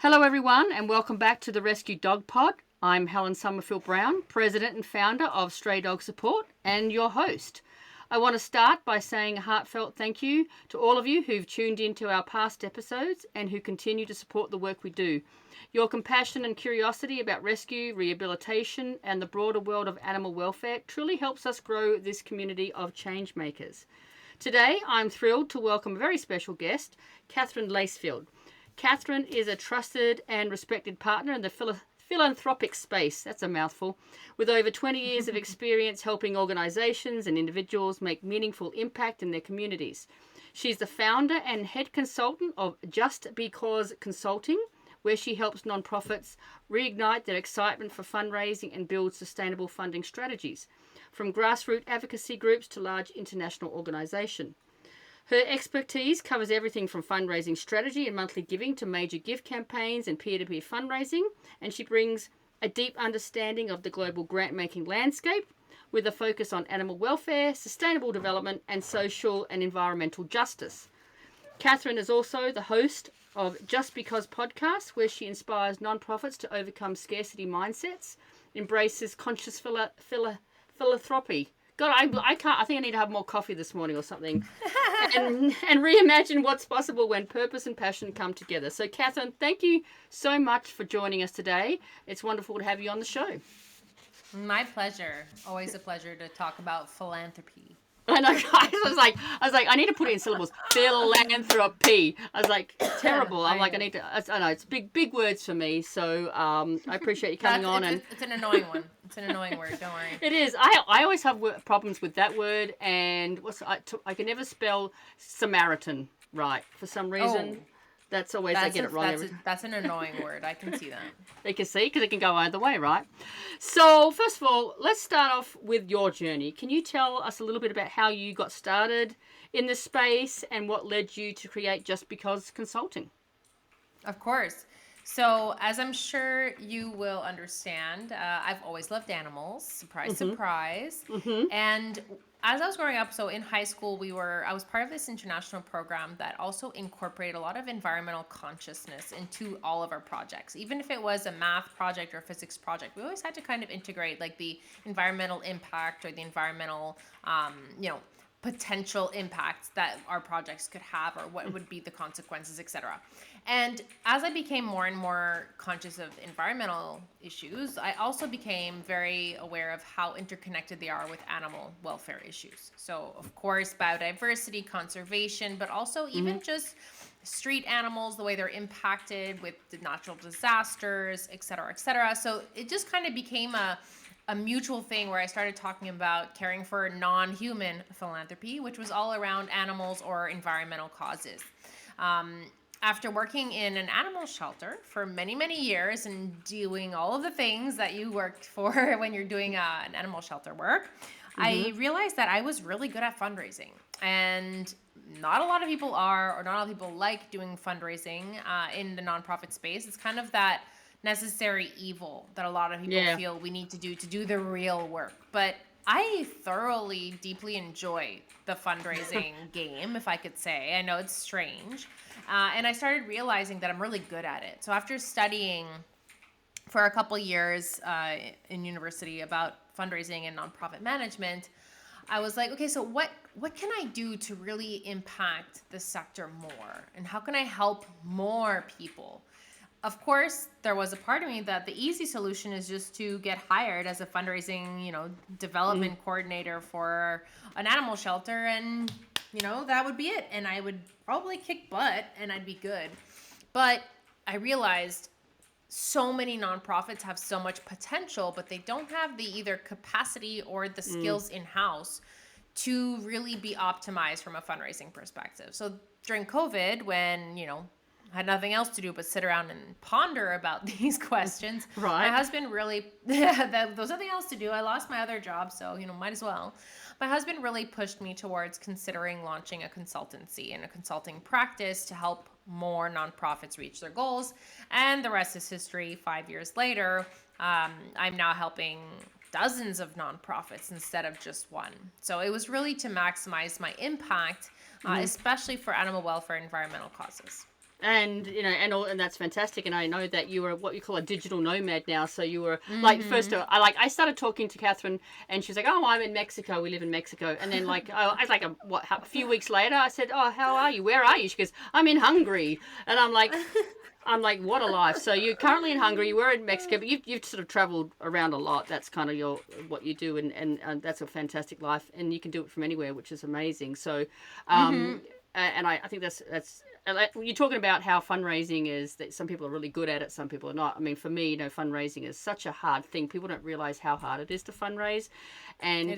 Hello everyone and welcome back to the Rescue Dog Pod. I'm Helen Summerfield-Brown, President and Founder of Stray Dog Support and your host. I want to start by saying a heartfelt thank you to all of you who've tuned into our past episodes and who continue to support the work we do. Your compassion and curiosity about rescue, rehabilitation and the broader world of animal welfare truly helps us grow this community of change makers. Today I'm thrilled to welcome a very special guest, Katherine Lacefield. Katherine is a trusted and respected partner in the philanthropic space, that's a mouthful, with over 20 years of experience helping organisations and individuals make meaningful impact in their communities. She's the founder and head consultant of Just Because Consulting, where she helps nonprofits reignite their excitement for fundraising and build sustainable funding strategies, from grassroots advocacy groups to large international organisations. Her expertise covers everything from fundraising strategy and monthly giving to major gift campaigns and peer-to-peer fundraising, and she brings a deep understanding of the global grant-making landscape with a focus on animal welfare, sustainable development, and social and environmental justice. Katherine is also the host of Just Because podcast, where she inspires nonprofits to overcome scarcity mindsets, embraces conscious philanthropy. God, I can't. I think I need to have more coffee this morning or something, and reimagine what's possible when purpose and passion come together. So, Katherine, thank you so much for joining us today. It's wonderful to have you on the show. My pleasure. Always a pleasure to talk about philanthropy. I know. I was like, I need to put it in syllables. Philanthropy. I was like, terrible. I'm like, I need to. I know it's big words for me. So I appreciate you coming on. It's an annoying one. It's an annoying word. Don't worry. It is. I always have problems with that word, and I can never spell Samaritan right for some reason. Oh. That's always, I get it wrong. That's an annoying word. I can see that. You can see, because it can go either way, right? So, first of all, let's start off with your journey. Can you tell us a little bit about how you got started in this space and what led you to create Just Because Consulting? Of course. So, as I'm sure you will understand, I've always loved animals. Surprise, surprise. And as I was growing up, so in high school, I was part of this international program that also incorporated a lot of environmental consciousness into all of our projects. Even if it was a math project or a physics project, we always had to kind of integrate like the environmental impact or the environmental, potential impacts that our projects could have, or what would be the consequences, etc. And as I became more and more conscious of environmental issues, I also became very aware of how interconnected they are with animal welfare issues. So, of course, biodiversity, conservation, but also even just street animals, the way they're impacted with the natural disasters, et cetera, et cetera. So it just kind of became a mutual thing where I started talking about caring for non-human philanthropy, which was all around animals or environmental causes. After working in an animal shelter for many, many years and doing all of the things that you work for when you're doing an animal shelter work, I realized that I was really good at fundraising. And not a lot of people are, or not a lot of people like doing fundraising in the nonprofit space. It's kind of that necessary evil that a lot of people feel we need to do the real work. But I thoroughly, deeply enjoy the fundraising game, if I could say. I know it's strange. And I started realizing that I'm really good at it. So after studying for a couple years in university about fundraising and nonprofit management, I was like, okay, so what can I do to really impact the sector more? And how can I help more people? Of course, there was a part of me that the easy solution is just to get hired as a fundraising, development coordinator for an animal shelter, and, that would be it. And I would probably kick butt and I'd be good. But I realized so many nonprofits have so much potential, but they don't have the either capacity or the skills in-house to really be optimized from a fundraising perspective. So during COVID, when, had nothing else to do but sit around and ponder about these questions. Right. My husband really, there was nothing else to do. I lost my other job, so, might as well. My husband really pushed me towards considering launching a consultancy and a consulting practice to help more nonprofits reach their goals. And the rest is history. 5 years later, I'm now helping dozens of nonprofits instead of just one. So it was really to maximize my impact, especially for animal welfare and environmental causes. And and that's fantastic. And I know that you were what you call a digital nomad now. So you were like first, I started talking to Catherine, and she's like, "Oh, I'm in Mexico. We live in Mexico." And then I was like, a few weeks later, I said, "Oh, how are you? Where are you?" She goes, "I'm in Hungary." And I'm like, what a life. So you're currently in Hungary. You were in Mexico, but you've sort of traveled around a lot. That's kind of what you do, and that's a fantastic life. And you can do it from anywhere, which is amazing. So, and I think that's you're talking about how fundraising is that some people are really good at it, some people are not. I mean, for me, fundraising is such a hard thing. People don't realize how hard it is to fundraise, and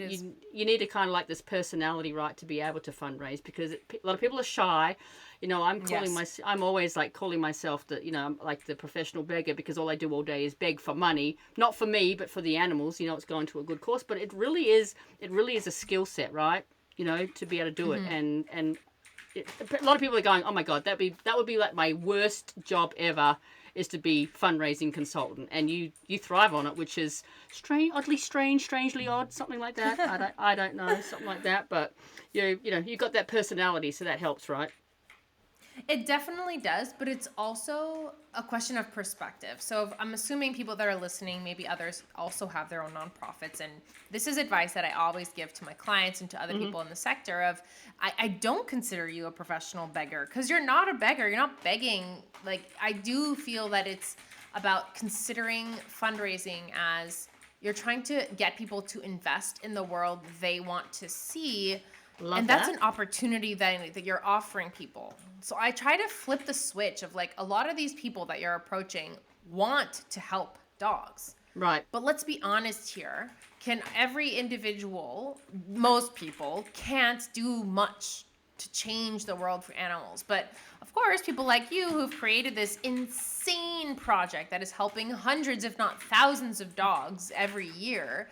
you need to kind of like this personality, right, to be able to fundraise, because a lot of people are shy. I'm always like calling myself I'm like the professional beggar, because all I do all day is beg for money, not for me, but for the animals. It's going to a good cause, but it really is a skill set, right? To be able to do it, and a lot of people are going, "Oh my God, that would be like my worst job ever, is to be fundraising consultant." And you thrive on it, which is oddly strange, strangely odd, something like that. I don't know, something like that. But you got that personality, so that helps, right? It definitely does, but it's also a question of perspective. So I'm assuming people that are listening, maybe others also have their own nonprofits. And this is advice that I always give to my clients and to other people in the sector of, I don't consider you a professional beggar, because you're not a beggar. You're not begging. Like, I do feel that it's about considering fundraising as you're trying to get people to invest in the world they want to see. And that's an opportunity that you're offering people. So I try to flip the switch of like, a lot of these people that you're approaching want to help dogs. Right. But let's be honest here. Can every individual, most people, can't do much to change the world for animals. But of course, people like you who've created this insane project that is helping hundreds, if not thousands of dogs every year,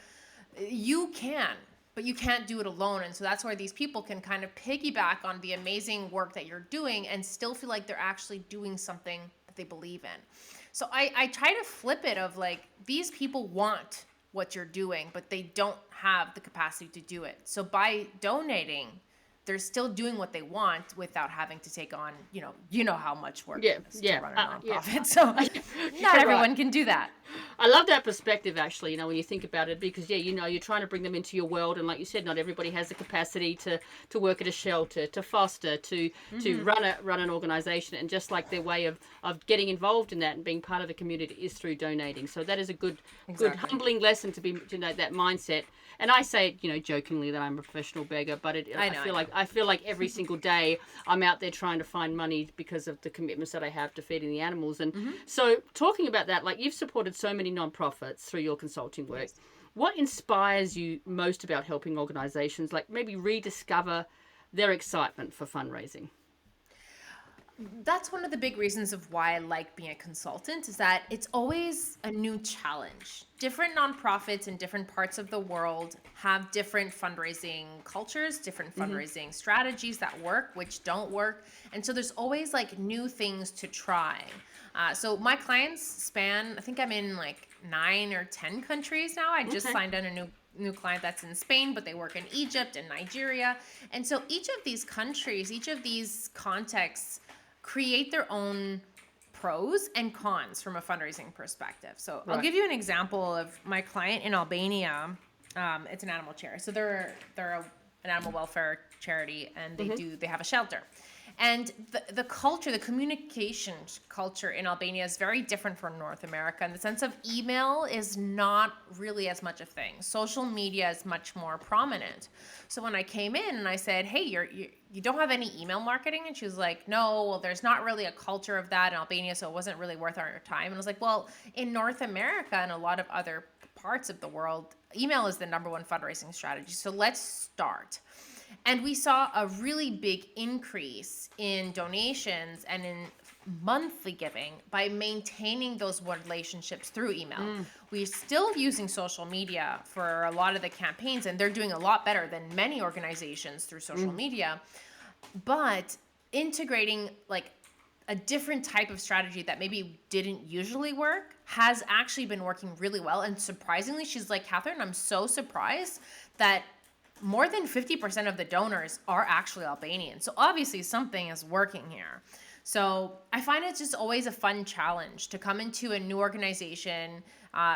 you can. But you can't do it alone. And so that's where these people can kind of piggyback on the amazing work that you're doing and still feel like they're actually doing something that they believe in. So I try to flip it of like, these people want what you're doing, but they don't have the capacity to do it. So by donating, they're still doing what they want without having to take on, how much work it is to run a nonprofit. So not everyone can do that. I love that perspective, actually, when you think about it, because, you're trying to bring them into your world. And like you said, not everybody has the capacity to work at a shelter, to foster, to run an organization. And just like their way of getting involved in that and being part of the community is through donating. So that is a good humbling lesson to that mindset. And I say, jokingly, that I'm a professional beggar, but I feel like every single day I'm out there trying to find money because of the commitments that I have to feeding the animals. And so talking about that, like, you've supported so many nonprofits through your consulting work. Yes. What inspires you most about helping organizations, like, maybe rediscover their excitement for fundraising? That's one of the big reasons of why I like being a consultant, is that it's always a new challenge. Different nonprofits in different parts of the world have different fundraising cultures, different fundraising strategies that work, which don't work. And so there's always like new things to try. So my clients span, I think I'm in like 9 or 10 countries now. I just signed on a new client that's in Spain, but they work in Egypt and Nigeria. And so each of these countries, each of these contexts create their own pros and cons from a fundraising perspective. So I'll give you an example of my client in Albania. It's an animal charity. So they're an animal welfare charity, and they have a shelter. And the culture, the communication culture in Albania is very different from North America, in the sense of email is not really as much a thing. Social media is much more prominent. So when I came in and I said, "Hey, you don't have any email marketing?" And she was like, "No, well, there's not really a culture of that in Albania, so it wasn't really worth our time." And I was like, "Well, in North America and a lot of other parts of the world, email is the number one fundraising strategy. So let's start." And we saw a really big increase in donations and in monthly giving by maintaining those relationships through email. We're still using social media for a lot of the campaigns, and they're doing a lot better than many organizations through social media. But integrating like a different type of strategy that maybe didn't usually work has actually been working really well. And surprisingly, she's like, "Catherine, I'm so surprised that more than 50% of the donors are actually Albanian." So obviously something is working here. So I find it's just always a fun challenge to come into a new organization,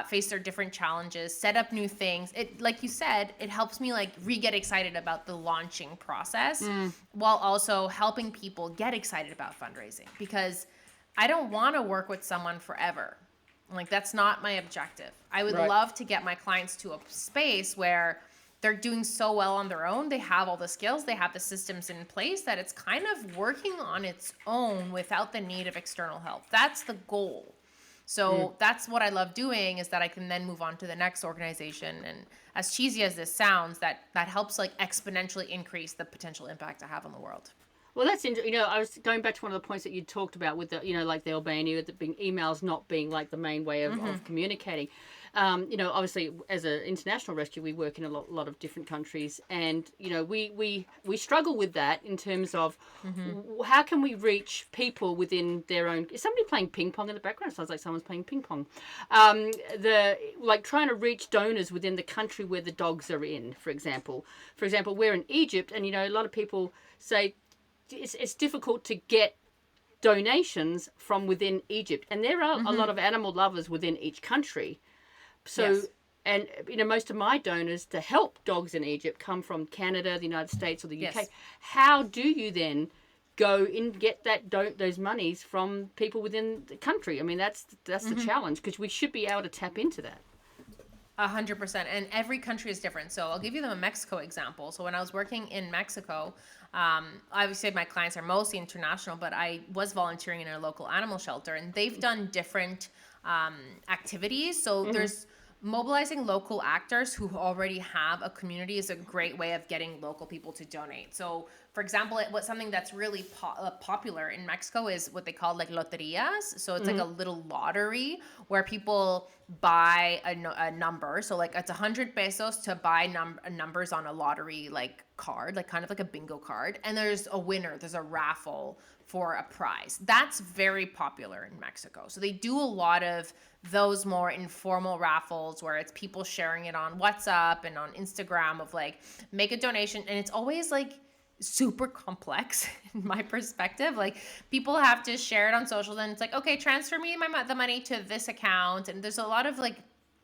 face their different challenges, set up new things. It, like you said, it helps me like get excited about the launching process, while also helping people get excited about fundraising, because I don't want to work with someone forever. Like, that's not my objective. I would Right. love to get my clients to a space where they're doing so well on their own. They have all the skills, they have the systems in place, that it's kind of working on its own without the need of external help. That's the goal. So that's what I love doing, is that I can then move on to the next organization. And as cheesy as this sounds, that helps like exponentially increase the potential impact I have on the world. Well, that's interesting. I was going back to one of the points that you talked about with the, like the Albania, the being emails not being like the main way of communicating. Obviously, as an international rescue, we work in a lot of different countries, and we struggle with that in terms of how can we reach people within their own. Is somebody playing ping pong in the background? It sounds like someone's playing ping pong. Trying to reach donors within the country where the dogs are in. For example, we're in Egypt, and a lot of people say it's difficult to get donations from within Egypt, and there are a lot of animal lovers within each country. So, Yes. and most of my donors to help dogs in Egypt come from Canada, the United States, or the UK. Yes. How do you then go and get those monies from people within the country? I mean, that's the challenge, because we should be able to tap into that. 100%. And every country is different. So I'll give you the Mexico example. So when I was working in Mexico, obviously my clients are mostly international, but I was volunteering in a local animal shelter, and they've done different activities. So there's mobilizing local actors who already have a community is a great way of getting local people to donate. So, for example, something that's really popular in Mexico is what they call like loterias. So it's like a little lottery where people buy a number. So like it's 100 pesos to buy numbers on a lottery like card, like kind of like a bingo card. And there's a winner, there's a raffle for a prize. That's very popular in Mexico. So they do a lot of those more informal raffles where it's people sharing it on WhatsApp and on Instagram of like, make a donation. And it's always like super complex in my perspective. Like, people have to share it on social, and it's like, okay, transfer me the money to this account. And there's a lot of like,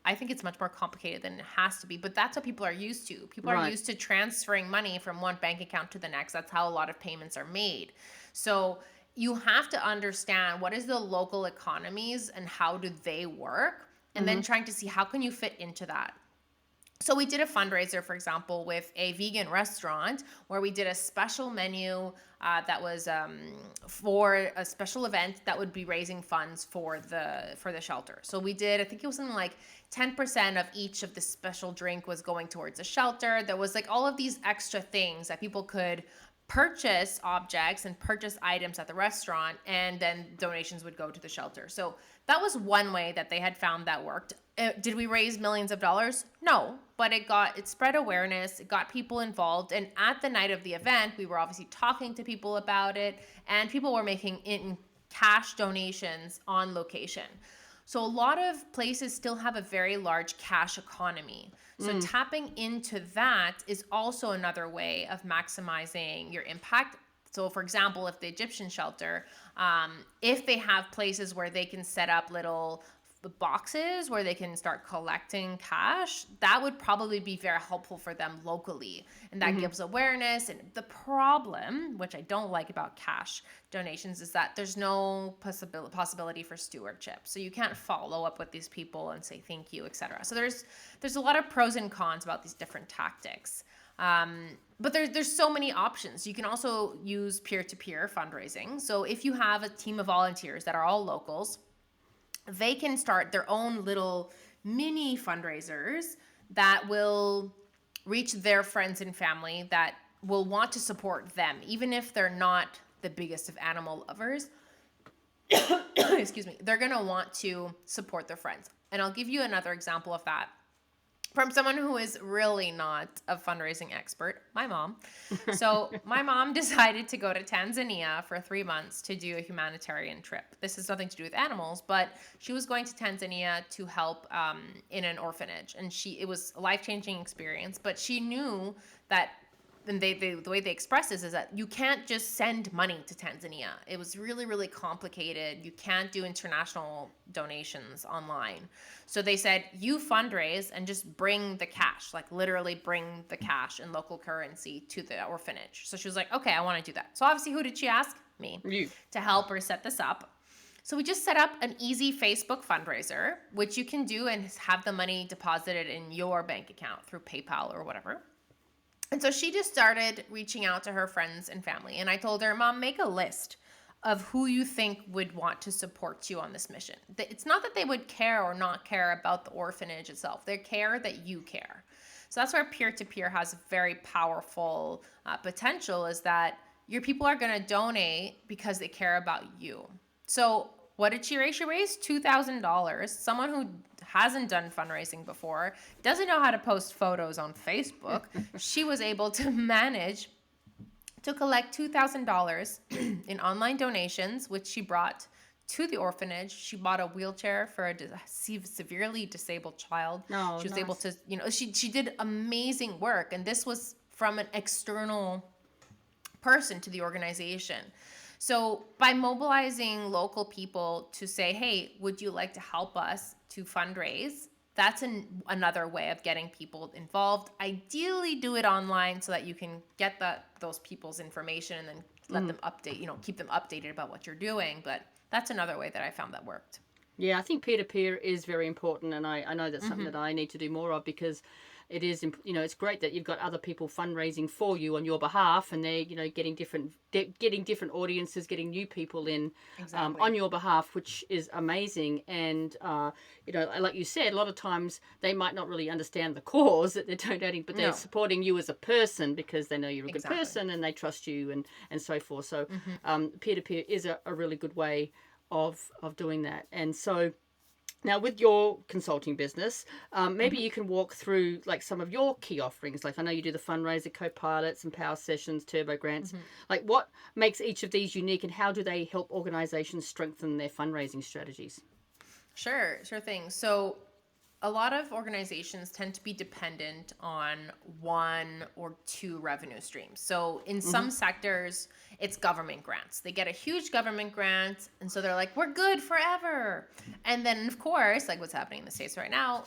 I think it's much more complicated than it has to be, but that's what people are used to. People are used to transferring money from one bank account to the next. That's how a lot of payments are made. So you have to understand what is the local economies and how do they work, and then trying to see how can you fit into that. So we did a fundraiser, for example, with a vegan restaurant where we did a special menu that was for a special event that would be raising funds for the shelter. So we did, I think it was something like 10% of each of the special drink was going towards the shelter. There was like all of these extra things that people could purchase objects and purchase items at the restaurant, and then donations would go to the shelter. So that was one way that they had found that worked. Did we raise millions of dollars? No, but it spread awareness, it got people involved, and at the night of the event, we were obviously talking to people about it, and people were making in cash donations on location. So a lot of places still have a very large cash economy. So tapping into that is also another way of maximizing your impact. So for example, if the Egyptian shelter, if they have places where they can set up little boxes where they can start collecting cash, that would probably be very helpful for them locally. And that gives awareness. And the problem, which I don't like about cash donations, is that there's no possibility for stewardship. So you can't follow up with these people and say thank you, etc. So there's a lot of pros and cons about these different tactics. But there's so many options. You can also use peer-to-peer fundraising. So if you have a team of volunteers that are all locals, they can start their own little mini fundraisers that will reach their friends and family that will want to support them, even if they're not the biggest of animal lovers. Excuse me. They're going to want to support their friends. And I'll give you another example of that from someone who is really not a fundraising expert, my mom. So my mom decided to go to Tanzania for 3 months to do a humanitarian trip. This has nothing to do with animals, but she was going to Tanzania to help in an orphanage. And it was a life-changing experience, but she knew that and the way they express this is that you can't just send money to Tanzania. It was really, really complicated. You can't do international donations online. So they said, you fundraise and just bring the cash, like literally bring the cash in local currency to the orphanage. So she was like, okay, I want to do that. So obviously, who did she ask? Me. You. To help her set this up. So we just set up an easy Facebook fundraiser, which you can do and have the money deposited in your bank account through PayPal or whatever. And so she just started reaching out to her friends and family. And I told her, Mom, make a list of who you think would want to support you on this mission. It's not that they would care or not care about the orphanage itself. They care that you care. So that's where peer-to-peer has very powerful potential, is that your people are going to donate because they care about you. So what did she raise? She raised $2,000. Someone who hasn't done fundraising before, doesn't know how to post photos on Facebook. She was able to manage to collect $2,000 in online donations, which she brought to the orphanage. She bought a wheelchair for a severely disabled child. Oh, she was nice. able to, she did amazing work. And this was from an external person to the organization. So by mobilizing local people to say, hey, would you like to help us to fundraise? That's another way of getting people involved. Ideally, do it online so that you can get those people's information and then let them update, keep them updated about what you're doing. But that's another way that I found that worked. Yeah, I think peer-to-peer is very important, and I know that's something that I need to do more of, because it is, it's great that you've got other people fundraising for you on your behalf, and they're, getting different audiences, getting new people in on your behalf, which is amazing. And, like you said, a lot of times they might not really understand the cause that they're donating, but they're supporting you as a person because they know you're a good person and they trust you and so forth. So peer-to-peer is a really good way of doing that. And so now with your consulting business, maybe you can walk through like some of your key offerings. Like I know you do the Fundraiser Co-Pilots and Power Sessions, Turbogrants. Like what makes each of these unique, and how do they help organizations strengthen their fundraising strategies? Sure thing. So a lot of organizations tend to be dependent on one or two revenue streams. So in some sectors, it's government grants. They get a huge government grant, and so they're like, we're good forever. And then, of course, like what's happening in the States right now,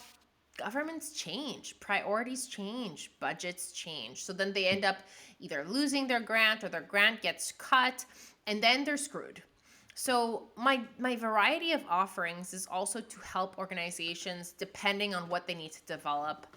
governments change, priorities change, budgets change. So then they end up either losing their grant or their grant gets cut, and then they're screwed. So my variety of offerings is also to help organizations depending on what they need to develop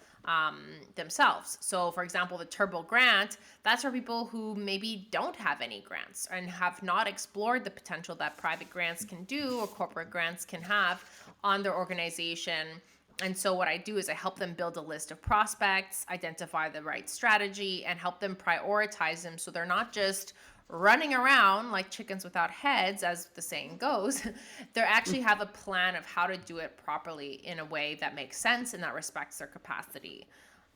themselves. So for example, the Turbogrant, that's for people who maybe don't have any grants and have not explored the potential that private grants can do or corporate grants can have on their organization. And so what I do is I help them build a list of prospects, identify the right strategy, and help them prioritize them so they're not just running around like chickens without heads, as the saying goes. They actually have a plan of how to do it properly in a way that makes sense and that respects their capacity.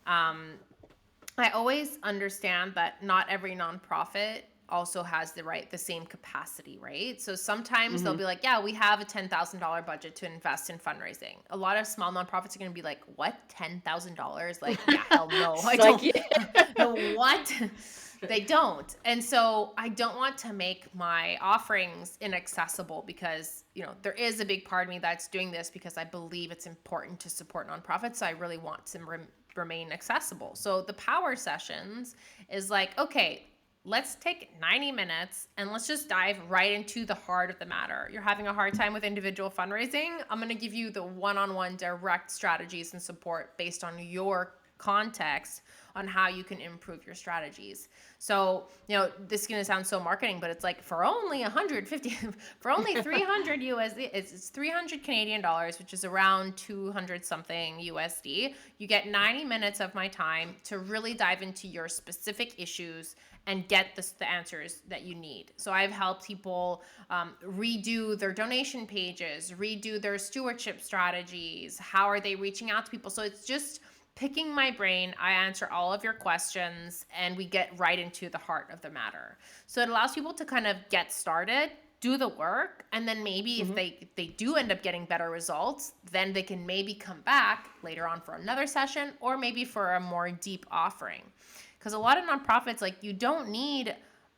I always understand that not every nonprofit also has the same capacity, right? So sometimes they'll be like, yeah, we have a $10,000 budget to invest in fundraising. A lot of small nonprofits are going to be like, what? $10,000? Like, yeah, hell no. I don't know what. They don't. And so I don't want to make my offerings inaccessible because, there is a big part of me that's doing this because I believe it's important to support nonprofits. So I really want to remain accessible. So the power sessions is like, okay, let's take 90 minutes and let's just dive right into the heart of the matter. You're having a hard time with individual fundraising. I'm going to give you the one-on-one direct strategies and support based on your context on how you can improve your strategies. So, this is going to sound so marketing, but it's like for only 150, for only 300 USD, it's 300 Canadian dollars, which is around 200 something USD. You get 90 minutes of my time to really dive into your specific issues and get the answers that you need. So I've helped people redo their donation pages, redo their stewardship strategies. How are they reaching out to people? So it's just picking my brain. I answer all of your questions and we get right into the heart of the matter. So it allows people to kind of get started, do the work, and then maybe if they do end up getting better results, then they can maybe come back later on for another session or maybe for a more deep offering. Because a lot of nonprofits, like, you don't need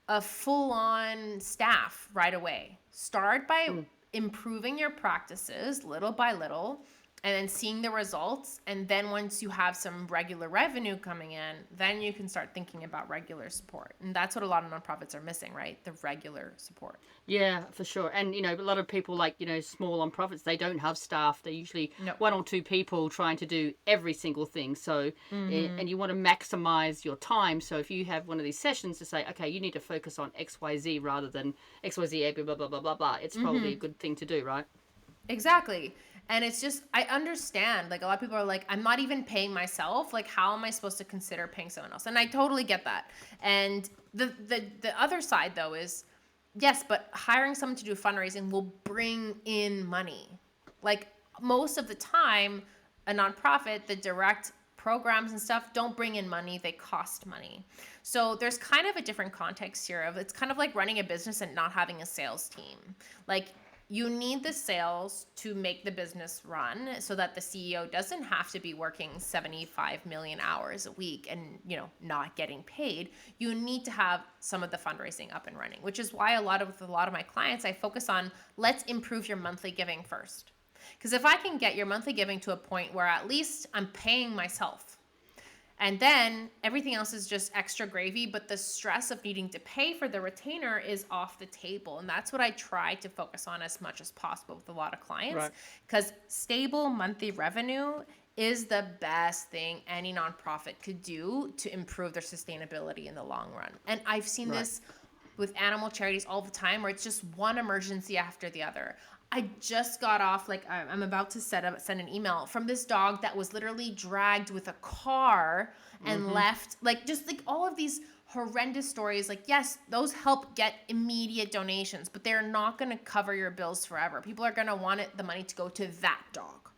a full-on staff right away. Start by improving your practices little by little, and then seeing the results. And then once you have some regular revenue coming in, then you can start thinking about regular support. And that's what a lot of nonprofits are missing, right? The regular support. Yeah, for sure. And, a lot of people like, small nonprofits, they don't have staff. They're usually one or two people trying to do every single thing. So, and you want to maximize your time. So if you have one of these sessions to say, okay, you need to focus on XYZ rather than XYZ, blah, blah, blah, blah, blah, it's probably a good thing to do, right? Exactly. And it's just, I understand, like, a lot of people are like, I'm not even paying myself. Like, how am I supposed to consider paying someone else? And I totally get that. And the other side, though, is, yes, but hiring someone to do fundraising will bring in money. Like, most of the time, a nonprofit, the direct programs and stuff don't bring in money. They cost money. So there's kind of a different context here of, it's kind of like running a business and not having a sales team. Like, you need the sales to make the business run so that the CEO doesn't have to be working 75 million hours a week and, not getting paid. You need to have some of the fundraising up and running, which is why a lot of my clients, I focus on, let's improve your monthly giving first. Because if I can get your monthly giving to a point where at least I'm paying myself, and then everything else is just extra gravy, but the stress of needing to pay for the retainer is off the table. And that's what I try to focus on as much as possible with a lot of clients. Because stable monthly revenue is the best thing any nonprofit could do to improve their sustainability in the long run. And I've seen this with animal charities all the time, where it's just one emergency after the other. I just got off, like, I'm about to send an email from this dog that was literally dragged with a car and left, like, just like all of these horrendous stories. Like, yes, those help get immediate donations, but they're not going to cover your bills forever. People are going to want the money to go to that dog.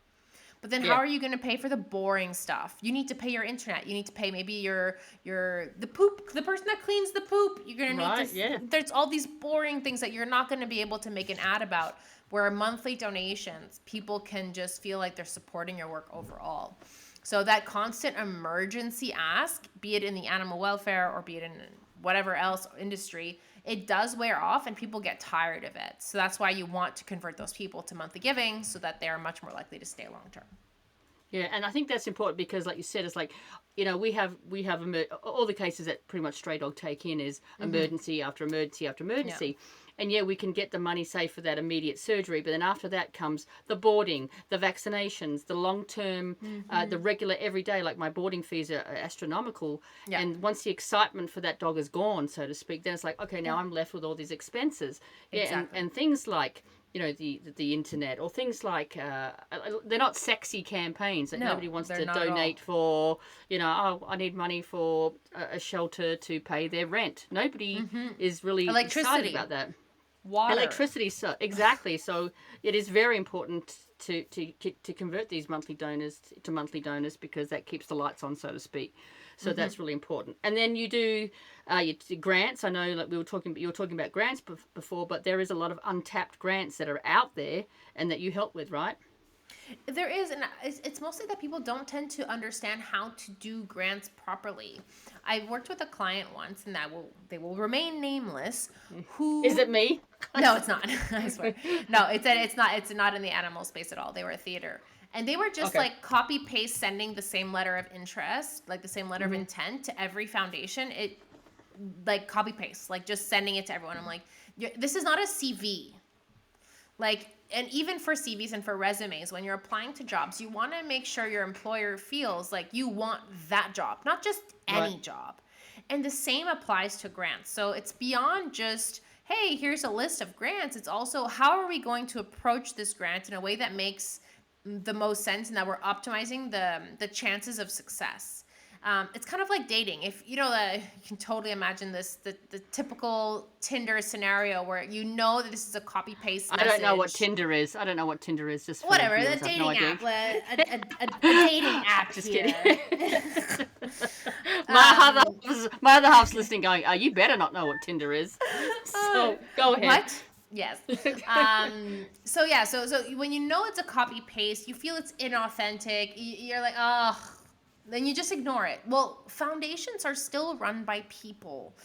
But then how are you going to pay for the boring stuff? You need to pay your internet. You need to pay maybe the poop, the person that cleans the poop. You're going to need to, there's all these boring things that you're not going to be able to make an ad about, where monthly donations, people can just feel like they're supporting your work overall. So that constant emergency ask, be it in the animal welfare or be it in whatever else industry, it does wear off and people get tired of it. So that's why you want to convert those people to monthly giving so that they are much more likely to stay long term. Yeah, and I think that's important because, like you said, it's like, we have all the cases that pretty much Stray Dog take in is emergency after emergency after emergency. Yeah. And we can get the money, say, for that immediate surgery, but then after that comes the boarding, the vaccinations, the long-term, the regular everyday, like my boarding fees are astronomical. Yeah. And once the excitement for that dog is gone, so to speak, then it's like, okay, now I'm left with all these expenses. Yeah, exactly. and things like, the internet, or things like, they're not sexy campaigns that nobody wants to donate for, I need money for a shelter to pay their rent. Nobody is really excited about that. Water. Electricity, so exactly. So it is very important to convert these monthly donors to monthly donors, because that keeps the lights on, so to speak. So that's really important. And then you do grants. I know, like you were talking about grants before, but there is a lot of untapped grants that are out there and that you help with, right? There is, and it's mostly that people don't tend to understand how to do grants properly. I worked with a client once, and they will remain nameless. Who is it? Me? No, it's not. I swear. No, it's not. It's not in the animal space at all. They were a theater, and they were just like copy paste sending the same letter of interest, like the same letter of intent to every foundation. It like copy paste, like just sending it to everyone. I'm like, this is not a CV. Like, and even for CVs and for resumes, when you're applying to jobs, you want to make sure your employer feels like you want that job, not just any job. And the same applies to grants. So it's beyond just, hey, here's a list of grants. It's also, how are we going to approach this grant in a way that makes the most sense and that we're optimizing the chances of success. It's kind of like dating. If you can totally imagine this, the typical Tinder scenario where that this is a copy paste message. I don't know what Tinder is. Just for whatever, the dating app, a dating app. Just kidding. My other half's listening, going, "You better not know what Tinder is." So go ahead. What? Yes. So when it's a copy paste, you feel it's inauthentic. You're like, oh. then you just ignore it. Well, foundations are still run by people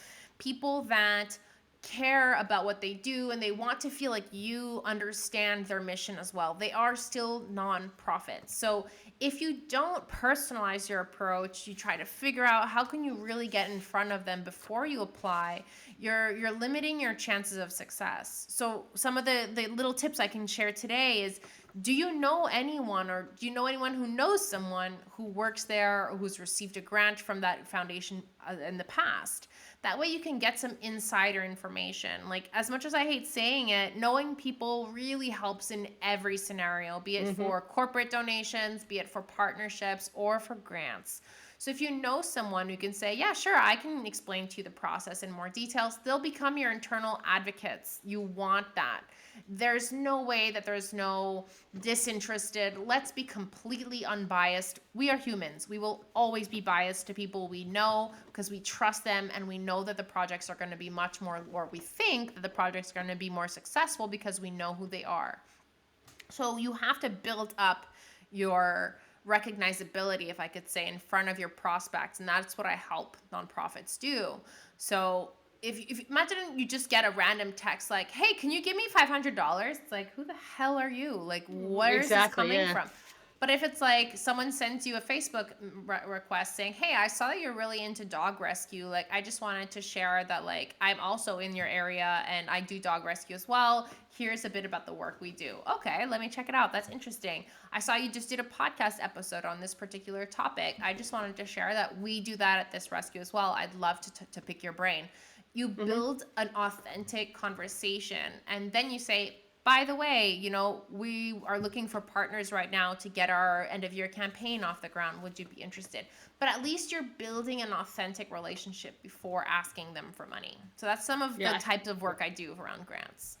that care about what they do, and they want to feel like you understand their mission as well. They are still nonprofits. So if you don't personalize your approach, you try to figure out how can you really get in front of them before you apply, you're limiting your chances of success. So some of the little tips I can share today is, do you know anyone, or do you know anyone who knows someone who works there or who's received a grant from that foundation in the past? That way you can get some insider information. Like, as much as I hate saying it, knowing people really helps in every scenario, be it for corporate donations, be it for partnerships, or for grants. So if you know someone who can say, yeah, sure, I can explain to you the process in more details, they'll become your internal advocates. You want that. There's no way that there's no disinterested. Let's be completely unbiased. We are humans. We will always be biased to people we know because we trust them, and we know that the projects are going to be much more, or we think that the projects are going to be more successful because we know who they are. So you have to build up your recognizability, if I could say, in front of your prospects, and that's what I help nonprofits do. So if imagine you just get a random text like, hey, can you give me $500? It's like, who the hell are you? Like, where is this coming from? But if it's like someone sends you a Facebook request saying, hey, I saw that you're really into dog rescue. Like, I just wanted to share that, like, I'm also in your area and I do dog rescue as well. Here's a bit about the work we do. Okay, let me check it out. That's interesting. I saw you just did a podcast episode on this particular topic. I just wanted to share that we do that at this rescue as well. I'd love to pick your brain. You build an authentic conversation, and then you say, by the way, you know, we are looking for partners right now to get our end of year campaign off the ground. Would you be interested? But at least you're building an authentic relationship before asking them for money. So that's some of the types of work I do around grants.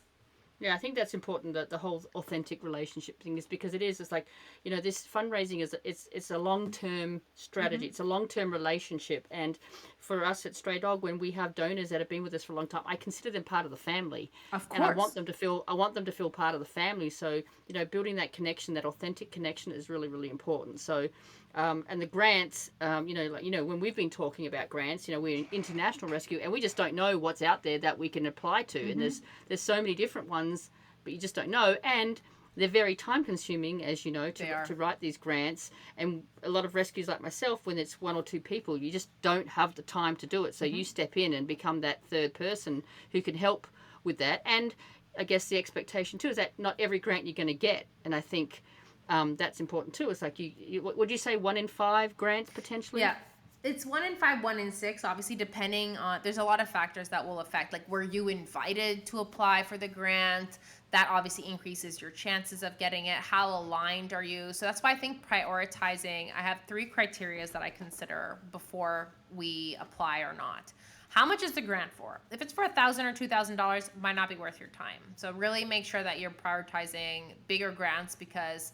Yeah, I think that's important, that the whole authentic relationship thing is, because it's like, you know, this fundraising is, it's a long-term strategy. It's a long-term relationship. And for us at Stray Dog, when we have donors that have been with us for a long time, I consider them part of the family. Of course. And I want them to feel part of the family. So, you know, building that connection, that authentic connection is really, really important. So, and the grants, you know, like, you know, when we've been talking about grants, you know, we're in international rescue and we just don't know what's out there that we can apply to. And there's so many different ones, but you just don't know. And they're very time consuming, as you know, to write these grants. And a lot of rescues like myself, when it's one or two people, you just don't have the time to do it. So you step in and become that third person who can help with that. And I guess the expectation too is that not every grant you're going to get. And I think that's important too. It's like, would you say 1 in 5 grants potentially? Yeah. It's 1 in 5, 1 in 6, obviously, depending on, there's a lot of factors that will affect, like, were you invited to apply for the grant? That obviously increases your chances of getting it. How aligned are you? So that's why I think prioritizing, I have 3 criteria that I consider before we apply or not. How much is the grant for? If it's for $1,000 or $2,000, it might not be worth your time. So really make sure that you're prioritizing bigger grants, because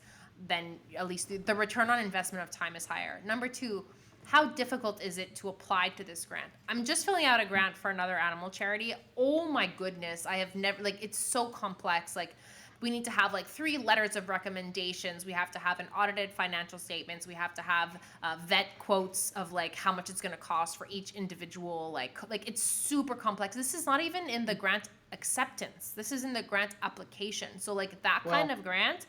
then at least the return on investment of time is higher. Number 2, how difficult is it to apply to this grant? I'm just filling out a grant for another animal charity. Oh my goodness, I have never, like, it's so complex. Like, we need to have like 3 letters of recommendations. We have to have an audited financial statements. We have to have vet quotes of like how much it's going to cost for each individual. Like it's super complex. This is not even in the grant acceptance. This is in the grant application. So like that kind of grant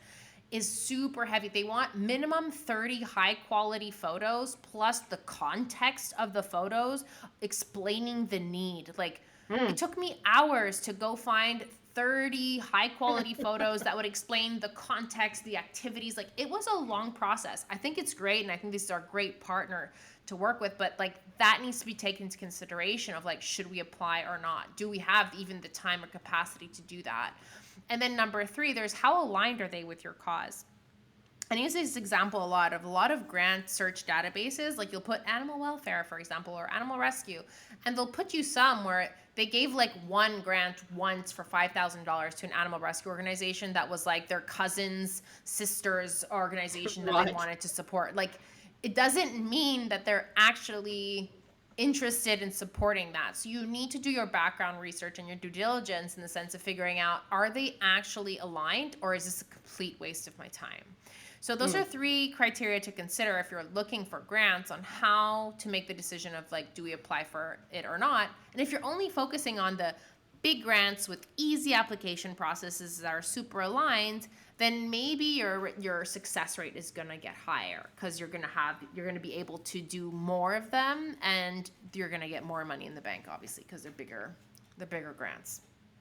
is super heavy. They want minimum 30 high quality photos plus the context of the photos explaining the need. Like it took me hours to go find 30 high quality photos that would explain the context, the activities. Like it was a long process. I think it's great, and I think this is our great partner to work with, but like that needs to be taken into consideration of like, should we apply or not? Do we have even the time or capacity to do that? And then number 3, there's how aligned are they with your cause? I use this example a lot of grant search databases. Like you'll put animal welfare, for example, or animal rescue, and they'll put you some where they gave like one grant once for $5,000 to an animal rescue organization that was like their cousin's sister's organization that they wanted to support. Like it doesn't mean that they're actually interested in supporting that. So you need to do your background research and your due diligence in the sense of figuring out, are they actually aligned, or is this a complete waste of my time? So those are three criteria to consider if you're looking for grants on how to make the decision of like, do we apply for it or not? And if you're only focusing on the big grants with easy application processes that are super aligned, then maybe your success rate is going to get higher because you're going to be able to do more of them, and you're going to get more money in the bank, obviously, because they're bigger grants.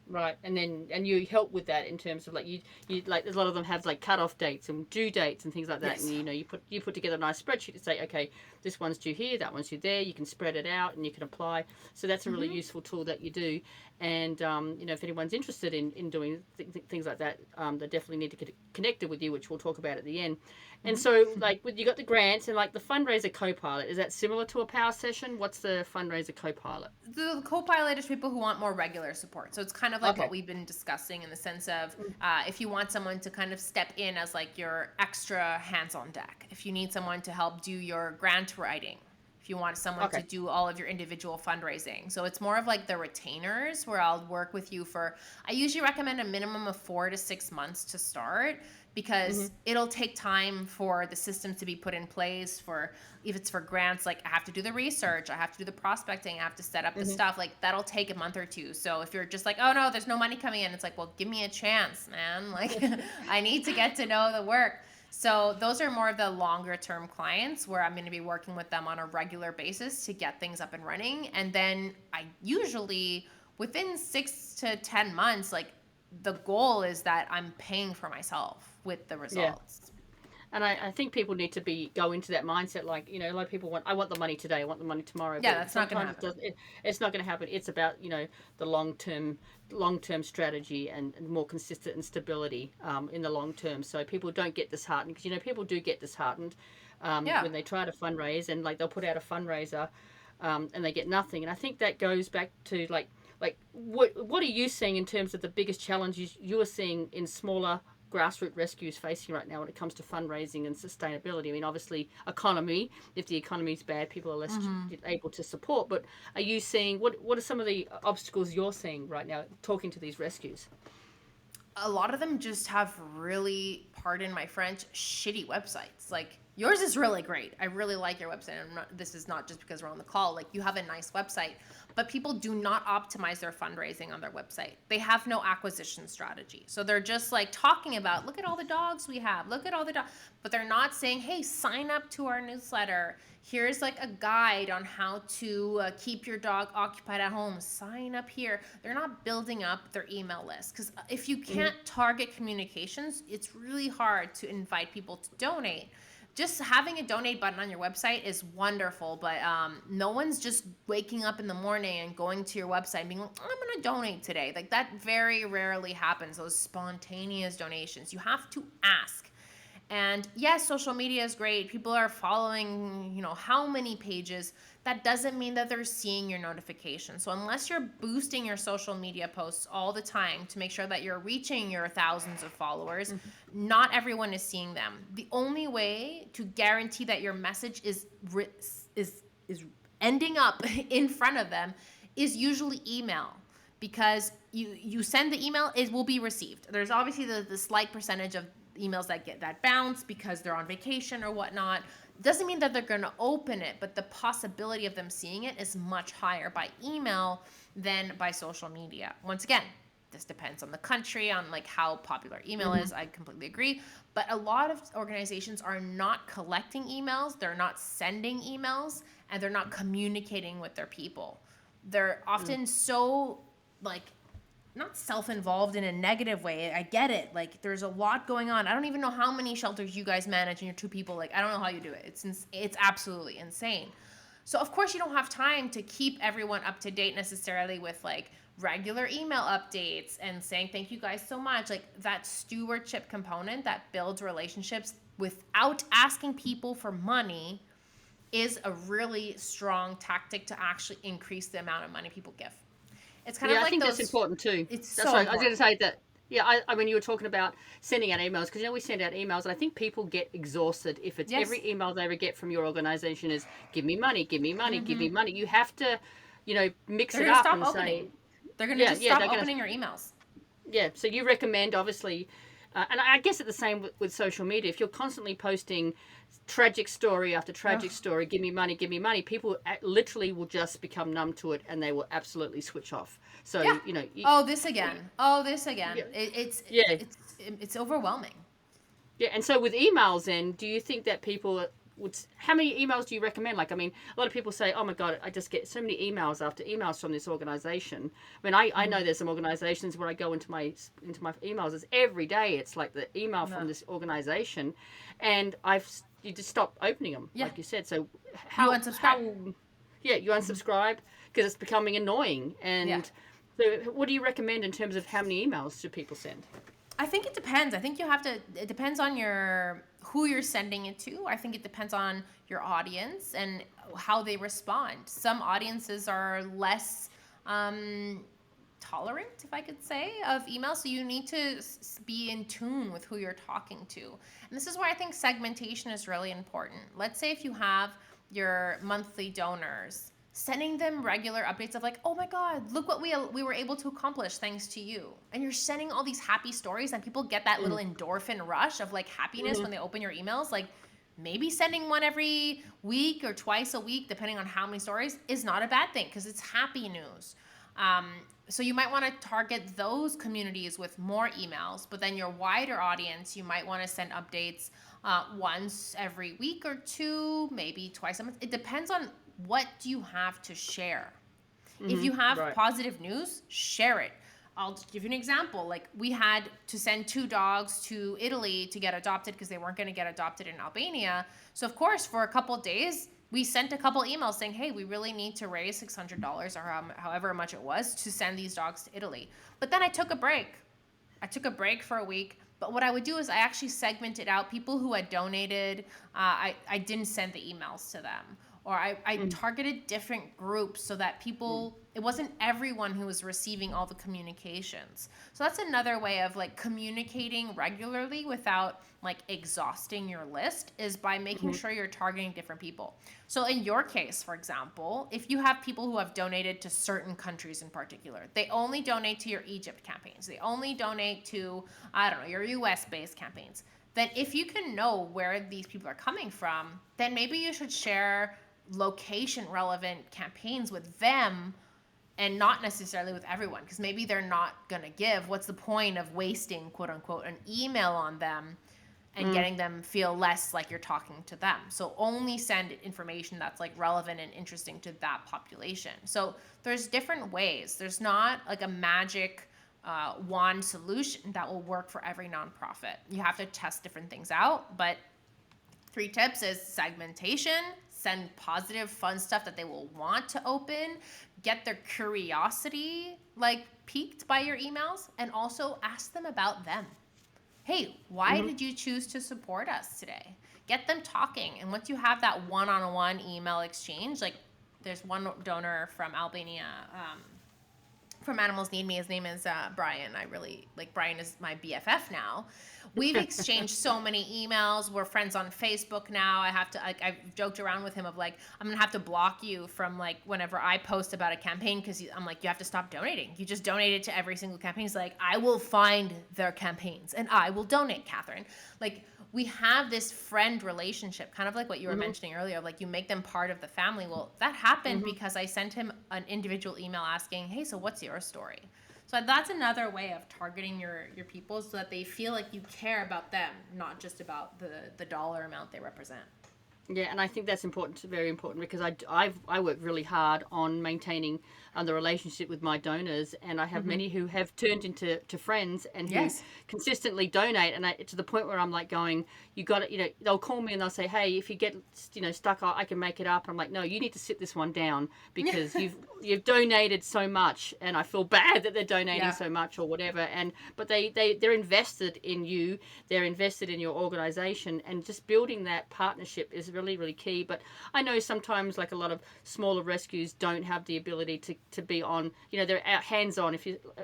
Right, and you help with that in terms of like you like a lot of them have like cutoff dates and due dates and things like that, Yes. and you put together a nice spreadsheet to say, okay, this one's due here, that one's due there. You can spread it out and you can apply. So that's a really useful tool that you do. And if anyone's interested in doing things like that, they definitely need to get connected with you, which we'll talk about at the end. And so, like, you got the grants and like the Fundraiser Co-Pilot. Is that similar to a power session? What's the Fundraiser Co-Pilot? The co-pilot is people who want more regular support. So it's kind of like what we've been discussing in the sense of if you want someone to kind of step in as like your extra hands on deck, if you need someone to help do your grant writing, if you want someone to do all of your individual fundraising. So it's more of like the retainers where I'll work with you I usually recommend a minimum of 4 to 6 months to start, because it'll take time for the system to be put in place. If it's for grants, like I have to do the research, I have to do the prospecting, I have to set up the stuff, like that'll take a month or two. So if you're just like, oh no, there's no money coming in, it's like, well, give me a chance, man. Like I need to get to know the work. So those are more of the longer term clients where I'm going to be working with them on a regular basis to get things up and running. And then I usually within 6 to 10 months, like the goal is that I'm paying for myself with the results. Yeah. And I think people need to go into that mindset, like, a lot of people I want the money today, I want the money tomorrow. Yeah, that's not going to happen. It's not going to happen. It's about, the long-term strategy and more consistent and stability in the long term. So people don't get disheartened, because, people do get disheartened when they try to fundraise and like they'll put out a fundraiser and they get nothing. And I think that goes back to like what are you seeing in terms of the biggest challenges you are seeing in smaller grassroots rescues facing right now when it comes to fundraising and sustainability? I mean, obviously economy, if the economy is bad, people are less able to support, but are you seeing what are some of the obstacles you're seeing right now talking to these rescues? A lot of them just have really, pardon my French, shitty websites. Like yours is really great. I really like your website. This is not just because we're on the call. Like you have a nice website, but people do not optimize their fundraising on their website. They have no acquisition strategy. So they're just like talking about, look at all the dogs we have. Look at all the dogs. But they're not saying, hey, sign up to our newsletter. Here's like a guide on how to keep your dog occupied at home. Sign up here. They're not building up their email list, because if you can't target communications, it's really hard to invite people to donate. Just having a donate button on your website is wonderful, but no one's just waking up in the morning and going to your website and being like, I'm going to donate today. Like that very rarely happens, those spontaneous donations. You have to ask. And yes, social media is great. People are following, how many pages. That doesn't mean that they're seeing your notifications. So unless you're boosting your social media posts all the time to make sure that you're reaching your thousands of followers, not everyone is seeing them. The only way to guarantee that your message is ending up in front of them is usually email. Because you send the email, it will be received. There's obviously the slight percentage of emails that bounce because they're on vacation or whatnot. Doesn't mean that they're going to open it, but the possibility of them seeing it is much higher by email than by social media. Once again, this depends on the country, on like how popular email is. I completely agree. But a lot of organizations are not collecting emails, they're not sending emails, and they're not communicating with their people. They're often so like not self-involved in a negative way. I get it. Like there's a lot going on. I don't even know how many shelters you guys manage and you're 2 people. Like I don't know how you do it. It's absolutely insane. So of course you don't have time to keep everyone up to date necessarily with like regular email updates and saying thank you guys so much. Like that stewardship component that builds relationships without asking people for money is a really strong tactic to actually increase the amount of money people give. It's kind of like I think that's important too. It's that's so right. important. I was going to say that. Yeah, I mean, you were talking about sending out emails, because we send out emails, and I think people get exhausted if it's every email they ever get from your organization is give me money, give me money, give me money. You have to, mix it up and say they're going to stop opening your emails. Yeah, so you recommend obviously And I guess it's the same with social media. If you're constantly posting tragic story after tragic story, give me money, people literally will just become numb to it and they will absolutely switch off. So, Yeah. you know, This again. Oh, this again. yeah, It's yeah, it's overwhelming. yeah. And so with emails, then, do you think that people how many emails do you recommend? Like, I mean, a lot of people say, oh my God, I just get so many emails after emails from this organization. I mean, I know there's some organizations where I go into my emails, it's every day. It's like the email from this organization, and you just stop opening them, Yeah. like you said. So You unsubscribe. yeah, you unsubscribe because it's becoming annoying. And Yeah. so what do you recommend in terms of how many emails should people send? I think it depends. I think it depends on who you're sending it to. I think it depends on your audience and how they respond. Some audiences are less tolerant, if I could say, of email. So you need to be in tune with who you're talking to. And this is why I think segmentation is really important. Let's say if you have your monthly donors, sending them regular updates of like, oh my God, look what we were able to accomplish thanks to you. And you're sending all these happy stories and people get that little endorphin rush of like happiness when they open your emails. Like maybe sending one every week or twice a week, depending on how many stories, is not a bad thing because it's happy news. So you might want to target those communities with more emails, but then your wider audience, you might want to send updates once every week or two, maybe twice a month. It depends on what do you have to share. If you have positive news, share it. I'll just give you an example. Like we had to send 2 dogs to Italy to get adopted because they weren't going to get adopted in Albania. So of course, for a couple of days, we sent a couple emails saying, hey, we really need to raise $600 or however much it was to send these dogs to Italy. But then I took a break. I took a break for a week. But what I would do is I actually segmented out people who had donated. I didn't send the emails to them. Or I targeted different groups so that people, it wasn't everyone who was receiving all the communications. So that's another way of like communicating regularly without like exhausting your list, is by making sure you're targeting different people. So in your case, for example, if you have people who have donated to certain countries in particular, they only donate to your Egypt campaigns, they only donate to, I don't know, your US based campaigns, then if you can know where these people are coming from, then maybe you should share location relevant campaigns with them and not necessarily with everyone, because maybe they're not going to give. What's the point of wasting, quote unquote, an email on them and getting them feel less like you're talking to them? So only send information that's like relevant and interesting to that population. So there's different ways. There's not like a magic wand solution that will work for every nonprofit. You have to test different things out. But 3 tips is segmentation, send positive, fun stuff that they will want to open, get their curiosity like piqued by your emails, and also ask them about them. Hey, why did you choose to support us today? Get them talking. And once you have that one-on-one email exchange, like there's one donor from Albania, from Animals Need Me. His name is Brian. Brian is my BFF now. We've exchanged so many emails. We're friends on Facebook now. I've joked around with him of like, I'm gonna have to block you from like whenever I post about a campaign, because I'm like, you have to stop donating. You just donated to every single campaign. He's like, I will find their campaigns and I will donate, Catherine. Like, we have this friend relationship, kind of like what you were mentioning earlier, like you make them part of the family. Well, that happened because I sent him an individual email asking, hey, so what's your story? So that's another way of targeting your people, so that they feel like you care about them, not just about the dollar amount they represent. Yeah, and I think that's important, very important, because I work really hard on maintaining the relationship with my donors, and I have many who have turned into friends and who consistently donate, and to the point where I'm like going, you got to, they'll call me and they'll say, hey, if you get stuck, I can make it up. And I'm like, no, you need to sit this one down, because you've donated so much, and I feel bad that they're donating so much or whatever. But they're invested in you, they're invested in your organization, and just building that partnership is really, really key. But I know sometimes like a lot of smaller rescues don't have the ability to be on, they're out hands-on.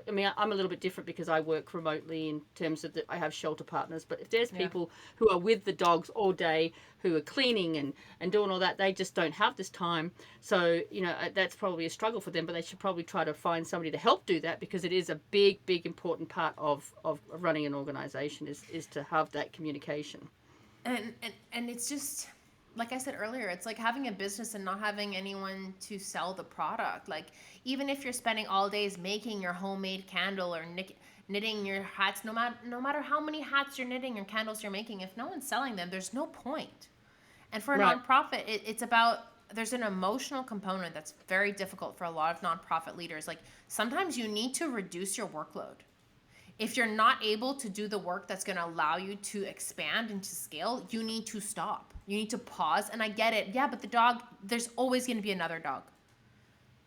I'm a little bit different because I work remotely in terms of I have shelter partners. But if there's people who are with the dogs all day, who are cleaning and doing all that, they just don't have this time. So, that's probably a struggle for them, but they should probably try to find somebody to help do that, because it is a big, big, important part of running an organization is to have that communication. And it's just, like I said earlier, it's like having a business and not having anyone to sell the product. Like, even if you're spending all days making your homemade candle or knitting your hats, no matter how many hats you're knitting or candles you're making, if no one's selling them, there's no point. And for a nonprofit, it's about, there's an emotional component that's very difficult for a lot of nonprofit leaders. Like, sometimes you need to reduce your workload. If you're not able to do the work that's going to allow you to expand and to scale, you need to stop. You need to pause. And I get it. Yeah, but the dog, there's always going to be another dog.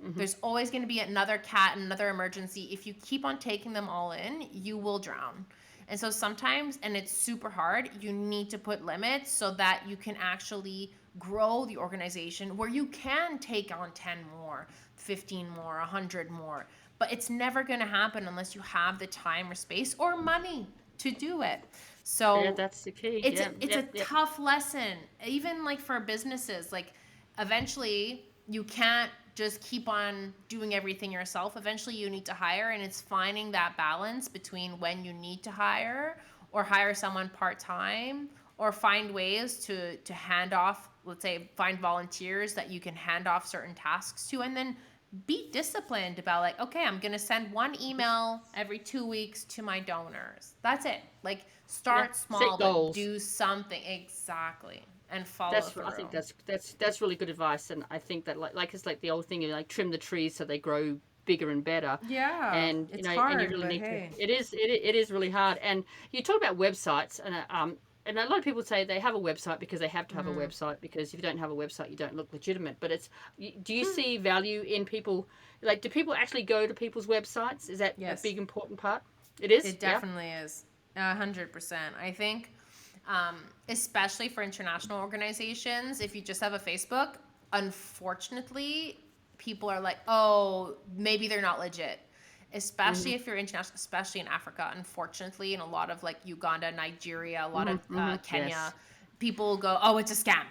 Mm-hmm. There's always going to be another cat, another emergency. If you keep on taking them all in, you will drown. And so sometimes, and it's super hard, you need to put limits so that you can actually grow the organization where you can take on 10 more, 15 more, 100 more. But it's never going to happen unless you have the time or space or money to do it. So that's the key. It's a tough lesson, even like for businesses. Like, eventually you can't just keep on doing everything yourself. Eventually you need to hire, and it's finding that balance between when you need to hire or hire someone part-time, or find ways to hand off, let's say, find volunteers that you can hand off certain tasks to, and then be disciplined about, like, okay, I'm going to send one email every 2 weeks to my donors. That's it. Like, start small, but do something. Exactly. And follow through. I think that's really good advice. And I think that like it's like the old thing, like trim the trees so they grow bigger and better. Yeah. And it's hard, and you really but need hey. to, it is really hard. And you talk about websites, and a lot of people say they have a website because they have to have a website, because if you don't have a website, you don't look legitimate. But do you see value in people? Like, do people actually go to people's websites? Is that a big important part? It is? It definitely is. 100%. I think, especially for international organizations, if you just have a Facebook, unfortunately, people are like, oh, maybe they're not legit. Especially if you're international, especially in Africa, unfortunately, in a lot of like Uganda, Nigeria, a lot of Kenya, people go, oh, it's a scam,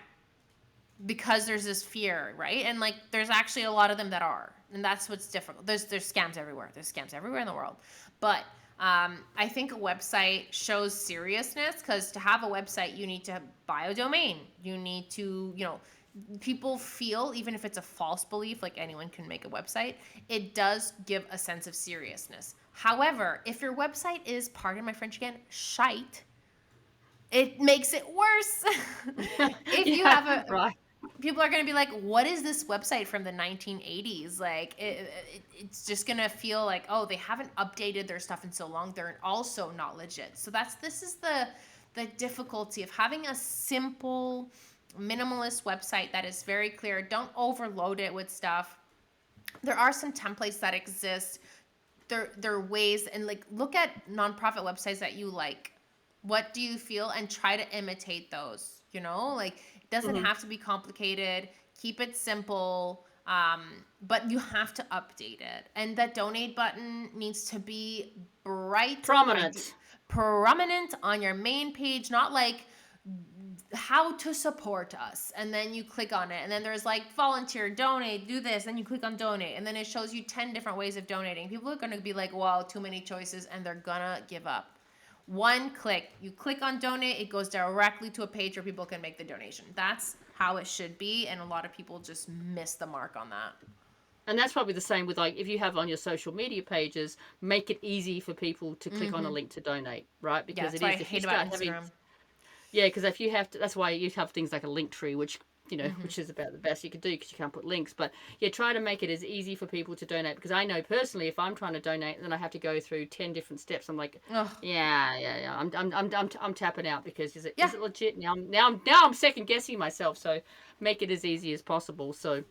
because there's this fear, right? And like, there's actually a lot of them that are, and that's what's difficult. There's scams everywhere. There's scams everywhere in the world. But I think a website shows seriousness, because to have a website, you need to buy a domain. You need to, people feel, even if it's a false belief, like anyone can make a website, it does give a sense of seriousness. However, if your website is, pardon my French again, shite, it makes it worse. If you have people are going to be like, what is this website from the 1980s? Like, it's just going to feel like, oh, they haven't updated their stuff in so long. They're also not legit. So this is the difficulty of having a simple, minimalist website that is very clear. Don't overload it with stuff. There are some templates that exist. There are ways, and like, look at nonprofit websites that you like. What do you feel? And try to imitate those, like, it doesn't have to be complicated. Keep it simple. But you have to update it. And that donate button needs to be bright. Prominent on your main page, not like how to support us, and then you click on it, and then there's like volunteer, donate, do this, and you click on donate, and then it shows you 10 different ways of donating. People are going to be like, wow, too many choices, and they're gonna give up. One click, you click on donate, it goes directly to a page where people can make the donation. That's how it should be, and a lot of people just miss the mark on that. And that's probably the same with, like, if you have on your social media pages, make it easy for people to click on a link to donate, right? Because that's why I hate about Instagram. Yeah, because if you have to, that's why you have things like a link tree, which, which is about the best you can do, because you can't put links. But yeah, try to make it as easy for people to donate, because I know personally, if I'm trying to donate, then I have to go through 10 different steps. I'm like, I'm tapping out, because is it legit? Now I'm second guessing myself. So make it as easy as possible. So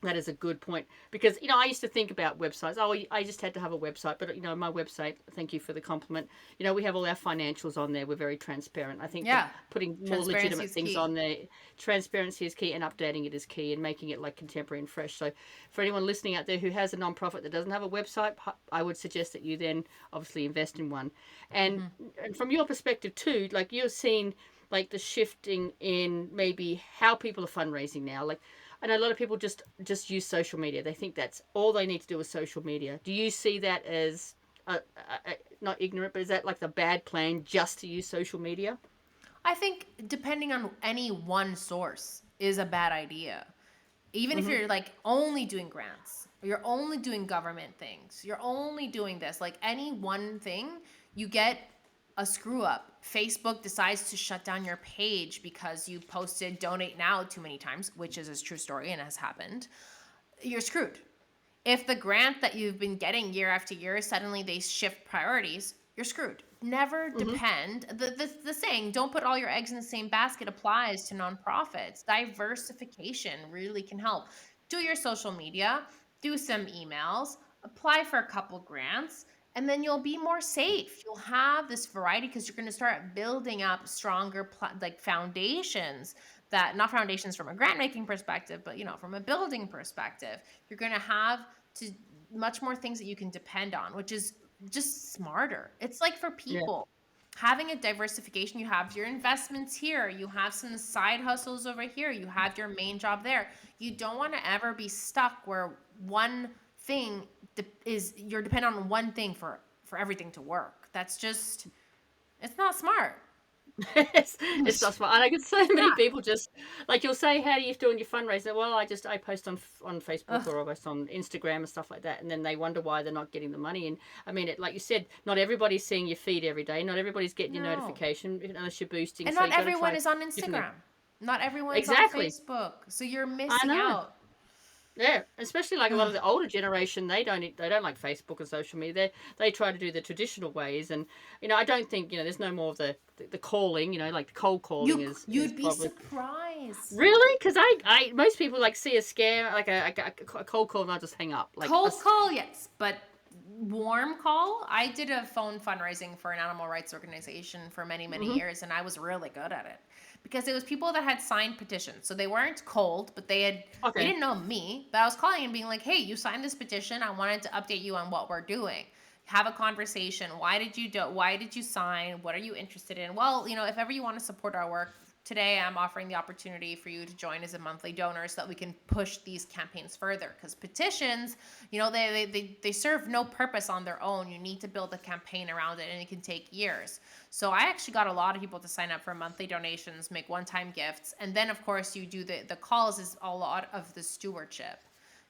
That is a good point, because I used to think about websites. Oh, I just had to have a website, but my website. Thank you for the compliment. We have all our financials on there. We're very transparent. I think that Yeah. putting more Transparency legitimate is things key. on there, transparency is key, and updating it is key, and making it like contemporary and fresh. So, for anyone listening out there who has a nonprofit that doesn't have a website, I would suggest that you then obviously invest in one. And Mm-hmm. and from your perspective too, like you've seen like the shifting in maybe how people are fundraising now, like. I know a lot of people just use social media. They think that's all they need to do is social media. Do you see that as not ignorant, but is that like the bad plan just to use social media? I think depending on any one source is a bad idea. Even if Mm-hmm. you're like only doing grants, or you're only doing government things, you're only doing this, like any one thing, you get a screw up. Facebook decides to shut down your page because you posted donate now too many times, which is a true story and has happened. You're screwed. If the grant that you've been getting year after year, suddenly they shift priorities, you're screwed. Never Mm-hmm. depend. The saying, don't put all your eggs in the same basket, applies to nonprofits. Diversification really can help. Do your social media, do some emails, apply for a couple grants, and then you'll be more safe. You'll have this variety because you're going to start building up stronger like foundations, that not foundations from a grant making perspective, but from a building perspective. You're going to have to much more things that you can depend on, which is just smarter. It's like for Yeah. people having a diversification. You have your investments here, you have some side hustles over here, you have your main job there. You don't want to ever be stuck where one thing is you're dependent on one thing for everything to work. That's just, it's not smart. It's not smart. And I get so It's many not. people just like you'll say, "How do you doing your fundraising?" Well, I post on Facebook Ugh, or I post on Instagram and stuff like that, and then they wonder why they're not getting the money. And I mean, like you said, not everybody's seeing your feed every day. Not everybody's getting your no. notification unless you're boosting. And So not you got to everyone try is on different. Instagram. Not everyone's on Exactly. Facebook. So you're I missing know. out. Yeah, especially like a lot of the older generation, they don't like Facebook and social media. They try to do the traditional ways, and I don't think there's no more of the calling, like the cold calling is You'd be probably surprised. really because I most people like see a scam like a cold call and I'll just hang up like Cold call, yes, but warm call. I did a phone fundraising for an animal rights organization for many, many hmm years, and I was really good at it because it was people that had signed petitions. So they weren't cold, but they okay. didn't know me, but I was calling and being like, "Hey, you signed this petition. I wanted to update you on what we're doing." Have a conversation. Why did you sign? What are you interested in? Well, if ever you want to support our work, today I'm offering the opportunity for you to join as a monthly donor so that we can push these campaigns further, because petitions, they serve no purpose on their own. You need to build a campaign around it, and it can take years. So I actually got a lot of people to sign up for monthly donations, make one-time gifts, and then of course you do the calls is a lot of the stewardship.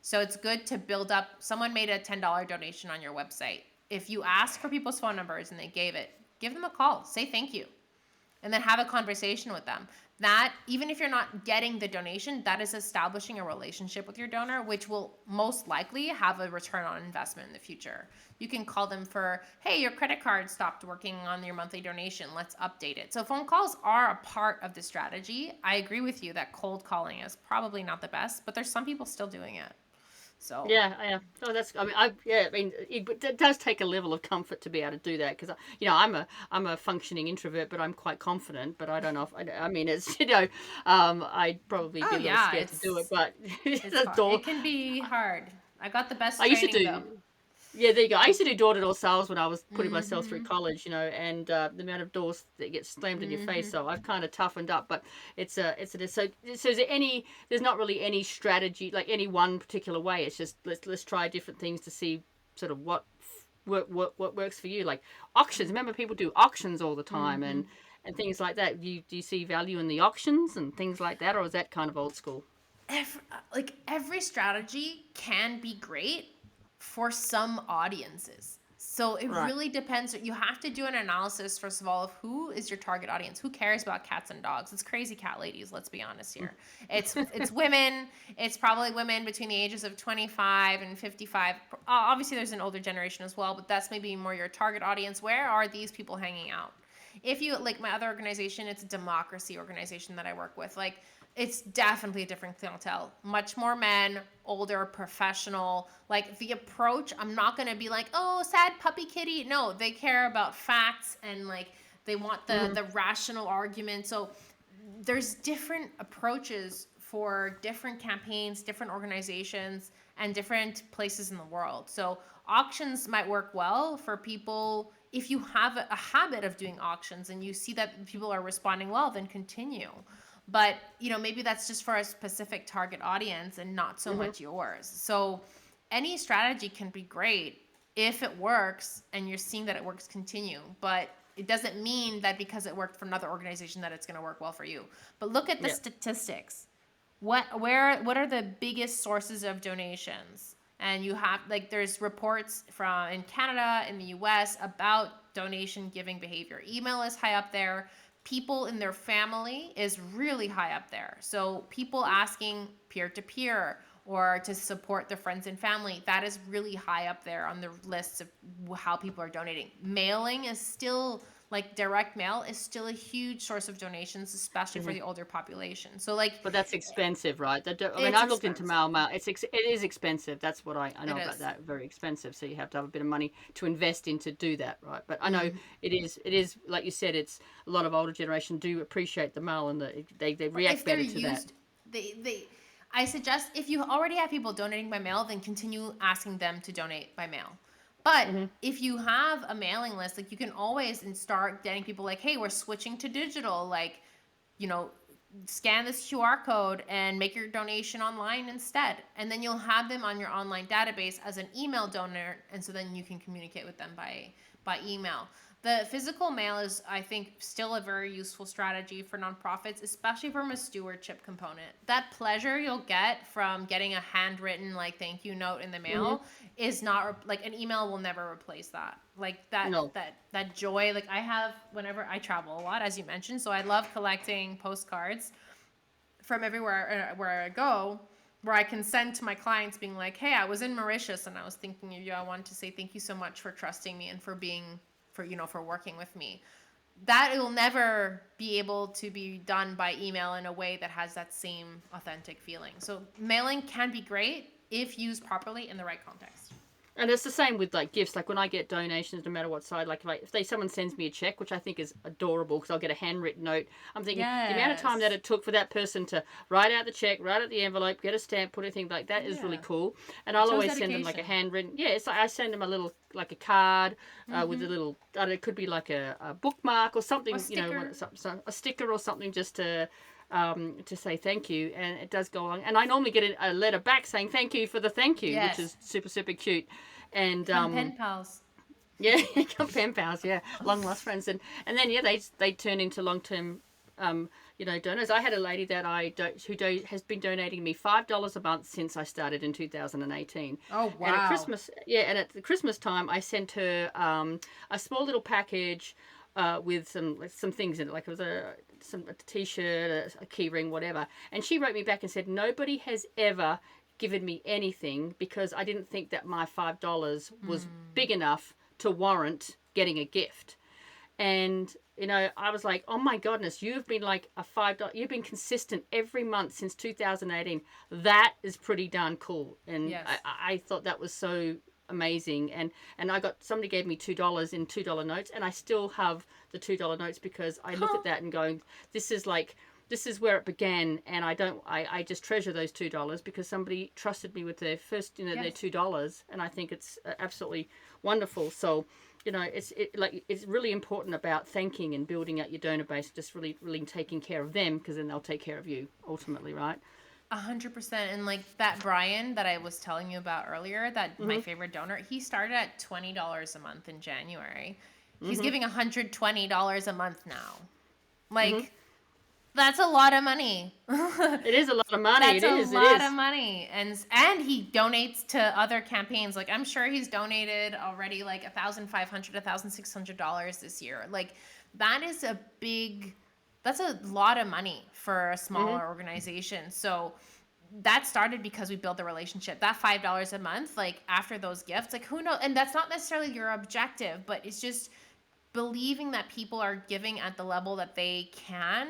So it's good to build up. Someone made a $10 donation on your website. If you ask for people's phone numbers and they gave it, give them a call, say thank you, and then have a conversation with them. That, even if you're not getting the donation, that is establishing a relationship with your donor, which will most likely have a return on investment in the future. You can call them for, hey, your credit card stopped working on your monthly donation, let's update it. So phone calls are a part of the strategy. I agree with you that cold calling is probably not the best, but there's some people still doing it. So Yeah, yeah. Oh, that's. I mean, it does take a level of comfort to be able to do that because I'm a functioning introvert, but I'm quite confident. But I don't know if I mean it's I'd probably oh be a little yeah, scared to do it. But it's the hard. door. It can be hard. I got the best I used to training though. do. Yeah, there you go. I used to do door-to-door sales when I was putting myself through Mm-hmm. college, and the amount of doors that get slammed in your face. Mm-hmm. So I've kind of toughened up, but so is there any? There's not really any strategy, like any one particular way. It's just let's try different things to see sort of what works for you. Like auctions. Remember, people do auctions all the time, Mm-hmm. and things like that. Do you see value in the auctions and things like that, or is that kind of old school? Every strategy can be great for some audiences. So it Right. really depends. You have to do an analysis, first of all, of who is your target audience. Who cares about cats and dogs? It's crazy cat ladies, let's be honest here. It's women. It's probably women between the ages of 25 and 55. Obviously there's an older generation as well, but that's maybe more your target audience. Where are these people hanging out? if you like my other organization, it's a democracy organization that I work with. Like it's definitely a different clientele, much more men, older, professional. Like the approach, I'm not going to be like, oh, sad puppy kitty. No, they care about facts and like they want the rational argument. So there's different approaches for different campaigns, different organizations, and different places in the world. So auctions might work well for people if you have a habit of doing auctions and you see that people are responding well, then continue. But maybe that's just for a specific target audience and not so much yours. So any strategy can be great if it works and you're seeing that it works, continue. But it doesn't mean that because it worked for another organization that it's going to work well for you. But look at the statistics. What are the biggest sources of donations? And you have there's reports from in Canada, in the US about donation giving behavior. Email is high up there. People in their family is really high up there. So people asking peer to peer or to support their friends and family, that is really high up there on the lists of how people are donating. Mailing is still, direct mail is still a huge source of donations, especially for the older population. So but that's expensive, right? I've looked into mail. It is expensive. That's what I know about that. Very expensive. So you have to have a bit of money to invest in to do that, right? But I know it is like you said. It's a lot of older generation do appreciate the mail and they react better to that. I suggest if you already have people donating by mail, then continue asking them to donate by mail. But if you have a mailing list, you can always start getting people hey, we're switching to digital. Scan this QR code and make your donation online instead. And then you'll have them on your online database as an email donor. And so then you can communicate with them by email. The physical mail is, I think, still a very useful strategy for nonprofits, especially from a stewardship component. That pleasure you'll get from getting a handwritten thank you note in the mail is not an email will never replace that. That joy. I have whenever I travel a lot, as you mentioned, so I love collecting postcards from everywhere where I go, where I can send to my clients being hey, I was in Mauritius and I was thinking of you. I wanted to say thank you so much for trusting me and for working with me. That will never be able to be done by email in a way that has that same authentic feeling. So mailing can be great if used properly in the right context. And it's the same with gifts. When I get donations, no matter what side, if someone sends me a check, which I think is adorable because I'll get a handwritten note. I'm thinking the amount of time that it took for that person to write out the check, write out the envelope, get a stamp, put anything like that is really cool. And I'll always send them a handwritten. Yeah, it's I send them a little a card with a little. It could be a bookmark or something. A sticker or something just to say thank you, and it does go along. And I normally get a letter back saying thank you for the thank you, which is super, super cute. And pen pals. Yeah, pen pals. Yeah, long lost friends, and then they turn into long term, donors. I had a lady that has been donating me $5 a month since I started in 2018. Oh wow! And at the Christmas time, I sent her a small little package with some things in it, it was a t-shirt, a key ring, whatever. And she wrote me back and said, nobody has ever given me anything because I didn't think that my $5 was big enough to warrant getting a gift. And I was like, oh my goodness, you've been a $5, you've been consistent every month since 2018. That is pretty darn cool. And I thought that was so amazing. And somebody gave me $2 in $2 notes, and I still have the $2 notes because I look at that and going, this is where it began, and I just treasure those $2 because somebody trusted me with their first their $2, and I think it's absolutely wonderful. So it's really important about thanking and building out your donor base, just really taking care of them, because then they'll take care of you ultimately, right? 100%. And that Brian that I was telling you about earlier, that my favorite donor, he started at $20 a month in January. He's giving $120 a month now. That's a lot of money. It is a lot of money. That's a lot of money. And he donates to other campaigns. I'm sure he's donated already $1,500, $1,600 this year. That's a lot of money for a smaller organization. So that started because we built the relationship. That $5 a month, after those gifts, who knows? And that's not necessarily your objective, but it's just believing that people are giving at the level that they can,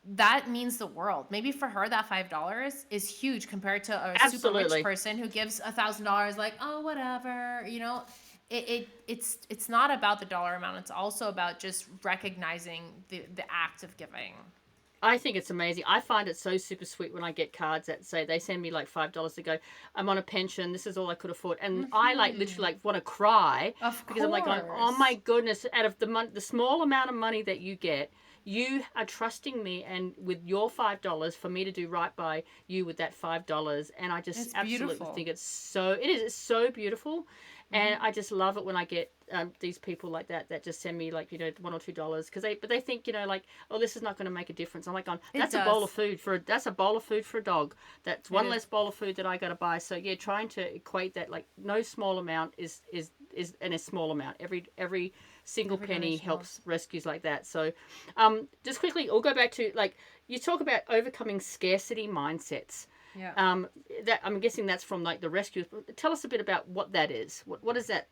that means the world. Maybe for her, that $5 is huge compared to a super rich Absolutely. person who gives $1,000, like, oh, whatever, you know. It's not about the dollar amount. It's also about just recognizing the act of giving. I think it's amazing. I find it so super sweet when I get cards that say they send me like $5 to go, I'm on a pension. This is all I could afford, and I like literally like want to cry Of because I'm like going, oh course. my goodness! Out of the small amount of money that you get, you are trusting me, and with your $5 for me to do right by you with that $5, and I just It's absolutely beautiful. think it's so beautiful, and I just love it when I get these people like that just send me like $1 or $2 because they think like, oh, this is not going to make a difference. I'm like, It that's a bowl of does. food that's a bowl of food for a dog. That's It one is. less bowl of food that I got to buy. So yeah, trying to equate that, like no small amount is and a small amount. Every single Every penny donation helps helps. rescues like that. So just quickly, I'll go back to like you talk about overcoming scarcity mindsets. Yeah. That I'm guessing that's from like the rescues. Tell us a bit about what that is. What is that?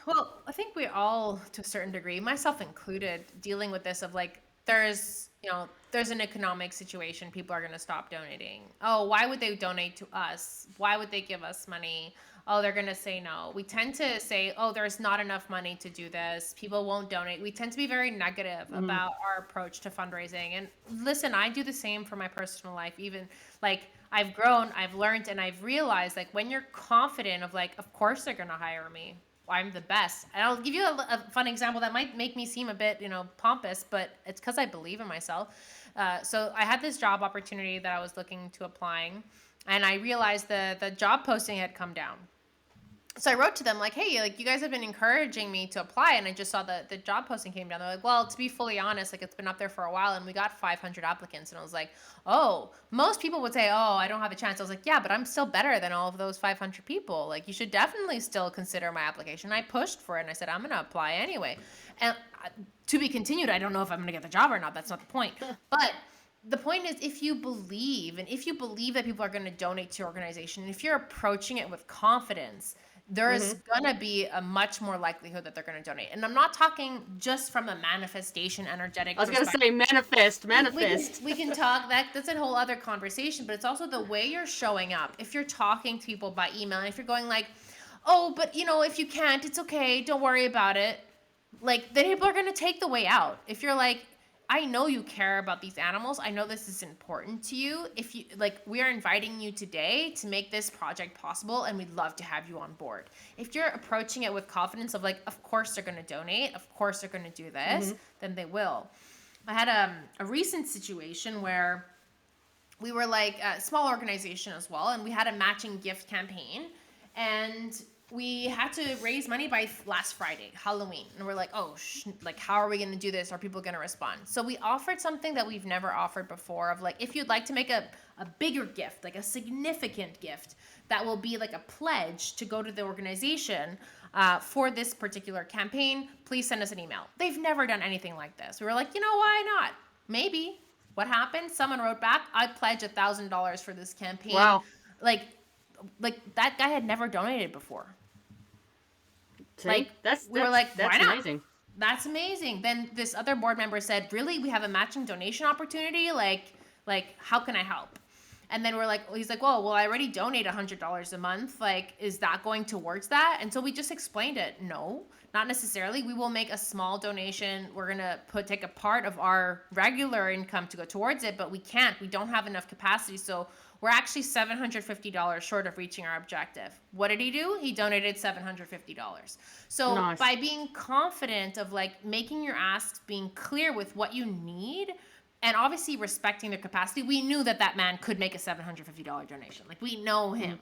Well, I think we all, to a certain degree, myself included, dealing with this of like, there's an economic situation. People are going to stop donating. Oh, why would they donate to us? Why would they give us money? Oh, they're going to say no. We tend to say, oh, there's not enough money to do this. People won't donate. We tend to be very negative Mm, about our approach to fundraising. And listen, I do the same for my personal life. Even like I've grown, I've learned, and I've realized like when you're confident of like, of course they're going to hire me. I'm the best. And I'll give you a fun example that might make me seem a bit, pompous, but it's because I believe in myself. So I had this job opportunity that I was looking to applying, and I realized the job posting had come down. So I wrote to them like, hey, like you guys have been encouraging me to apply, and I just saw the job posting came down. They're like, well, to be fully honest, like it's been up there for a while, and we got 500 applicants. And I was like, oh, most people would say, oh, I don't have a chance. I was like, yeah, but I'm still better than all of those 500 people. Like you should definitely still consider my application. I pushed for it, and I said I'm gonna apply anyway. And to be continued. I don't know if I'm gonna get the job or not. That's not the point. But the point is, if you believe, and if you believe that people are going to donate to your organization, and if you're approaching it with confidence, there's mm-hmm. going to be a much more likelihood that they're going to donate. And I'm not talking just from a manifestation energetic I was gonna perspective. say manifest, We can manifest. we can talk that's a whole other conversation, but it's also the way you're showing up. If you're talking to people by email, and if you're going like, oh, but if you can't, it's okay, don't worry about it, like then people are going to take the way out. If you're like, I know you care about these animals, I know this is important to you, if you like, we are inviting you today to make this project possible, and we'd love to have you on board. If you're approaching it with confidence of like, of course they're going to donate, of course they're going to do this, Mm-hmm. then they will. I had a recent situation where we were like a small organization as well, and we had a matching gift campaign, and we had to raise money by last Friday, Halloween, and we're like, oh, like how are we going to do this? Are people going to respond? So we offered something that we've never offered before of like, if you'd like to make a bigger gift, like a significant gift that will be like a pledge to go to the organization for this particular campaign, please send us an email. They've never done anything like this. We were like, why not? Maybe. What happened? Someone wrote back, I pledge $1,000 for this campaign. Wow. Like, that guy had never donated before. Like, See, that's we were that's like, why that's not? amazing. That's amazing. Then this other board member said, really? We have a matching donation opportunity? Like how can I help? And then we're like, he's like, well, I already donate $100 a month. Like, is that going towards that? And so we just explained it. No, not necessarily. We will make a small donation. We're going to take a part of our regular income to go towards it, but we can't. We don't have enough capacity. So we're actually $750 short of reaching our objective. What did he do? He donated $750. So Nice. by being confident of like making your asks, being clear with what you need, and obviously respecting their capacity, we knew that man could make a $750 donation. Like, we know him.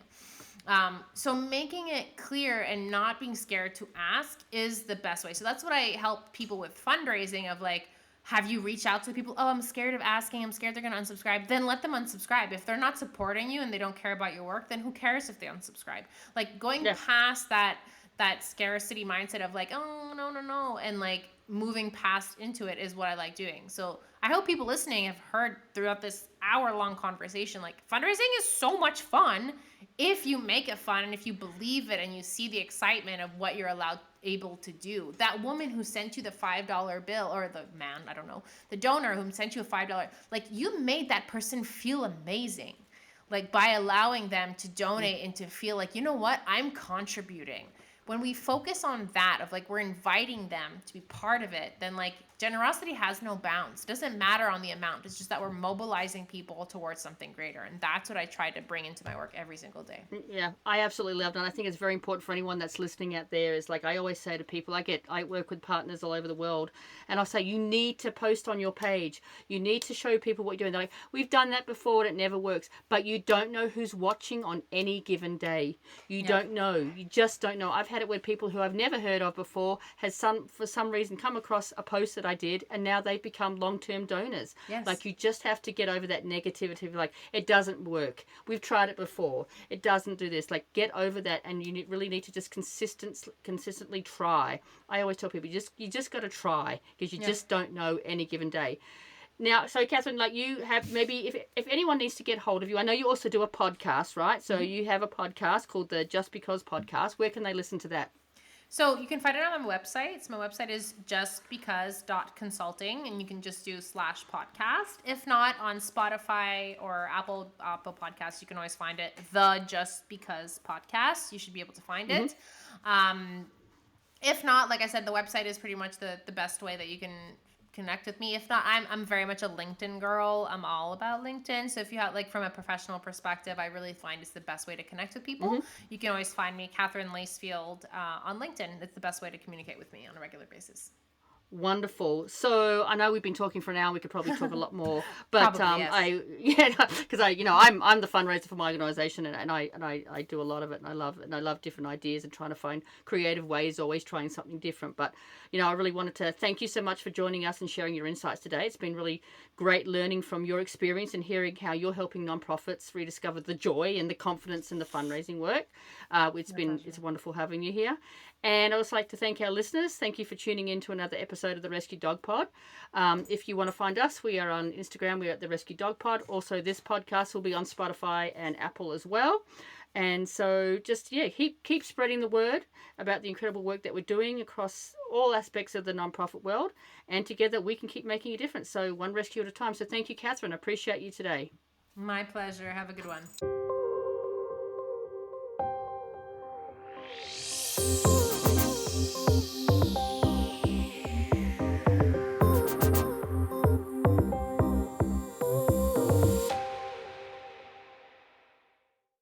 So making it clear and not being scared to ask is the best way. So that's what I help people with fundraising of like, have you reached out to people? Oh, I'm scared of asking. I'm scared they're going to unsubscribe. Then let them unsubscribe. If they're not supporting you and they don't care about your work, then who cares if they unsubscribe? Like, going Yeah. past that scarcity mindset of like, oh, no, and like moving past into it is what I like doing. So I hope people listening have heard throughout this hour-long conversation, like, fundraising is so much fun if you make it fun and if you believe it and you see the excitement of what you're allowed able to do. That woman who sent you the $5 bill, or the man, I don't know, the donor who sent you a $5, like, you made that person feel amazing. Like, by allowing them to donate and to feel like, you know what, I'm contributing. When we focus on that, of like, we're inviting them to be part of it, then like, generosity has no bounds. It doesn't matter on the amount. It's just that we're mobilizing people towards something greater. And that's what I try to bring into my work every single day. Yeah, I absolutely love it. And I think it's very important for anyone that's listening out there. Is like, I always say to people, I work with partners all over the world, and I'll say, you need to post on your page. You need to show people what you're doing. They're like, we've done that before and it never works. But you don't know who's watching on any given day. You don't know. You just don't know. I've had it where people who I've never heard of before for some reason come across a post that I did, and now they've become long-term donors. Yes. Like, you just have to get over that negativity of like, it doesn't work. We've tried it before. It doesn't do this. Like, get over that, and you really need to just consistently try. I always tell people, you just got to try, because you just don't know any given day. Now, so Katherine, like, you have, maybe if anyone needs to get hold of you, I know you also do a podcast, right? So you have a podcast called the Just Because Podcast. Where can they listen to that? So you can find it on my website. So my website is justbecause.consulting, and you can just do /podcast. If not, on Spotify or Apple Podcasts, you can always find it. The Just Because Podcast. You should be able to find it. If not, like I said, the website is pretty much the best way that you can connect with me. If not, I'm very much a LinkedIn girl. I'm all about LinkedIn. So if you have, like, from a professional perspective, I really find it's the best way to connect with people. You can always find me, Katherine Lacefield, on LinkedIn. It's the best way to communicate with me on a regular basis. Wonderful. So I know we've been talking for an hour. We could probably talk a lot more, but Probably, yes. because I'm the fundraiser for my organisation, and I do a lot of it, and I love different ideas and trying to find creative ways, always trying something different. But I really wanted to thank you so much for joining us and sharing your insights today. It's been really great learning from your experience and hearing how you're helping nonprofits rediscover the joy and the confidence in the fundraising work. It's wonderful having you here. And I would like to thank our listeners. Thank you for tuning in to another episode of the Rescue Dog Pod. If you want to find us, we are on Instagram. We're at the Rescue Dog Pod. Also, this podcast will be on Spotify and Apple as well. And so just, keep spreading the word about the incredible work that we're doing across all aspects of the nonprofit world. And together we can keep making a difference. So one rescue at a time. So thank you, Katherine. I appreciate you today. My pleasure. Have a good one.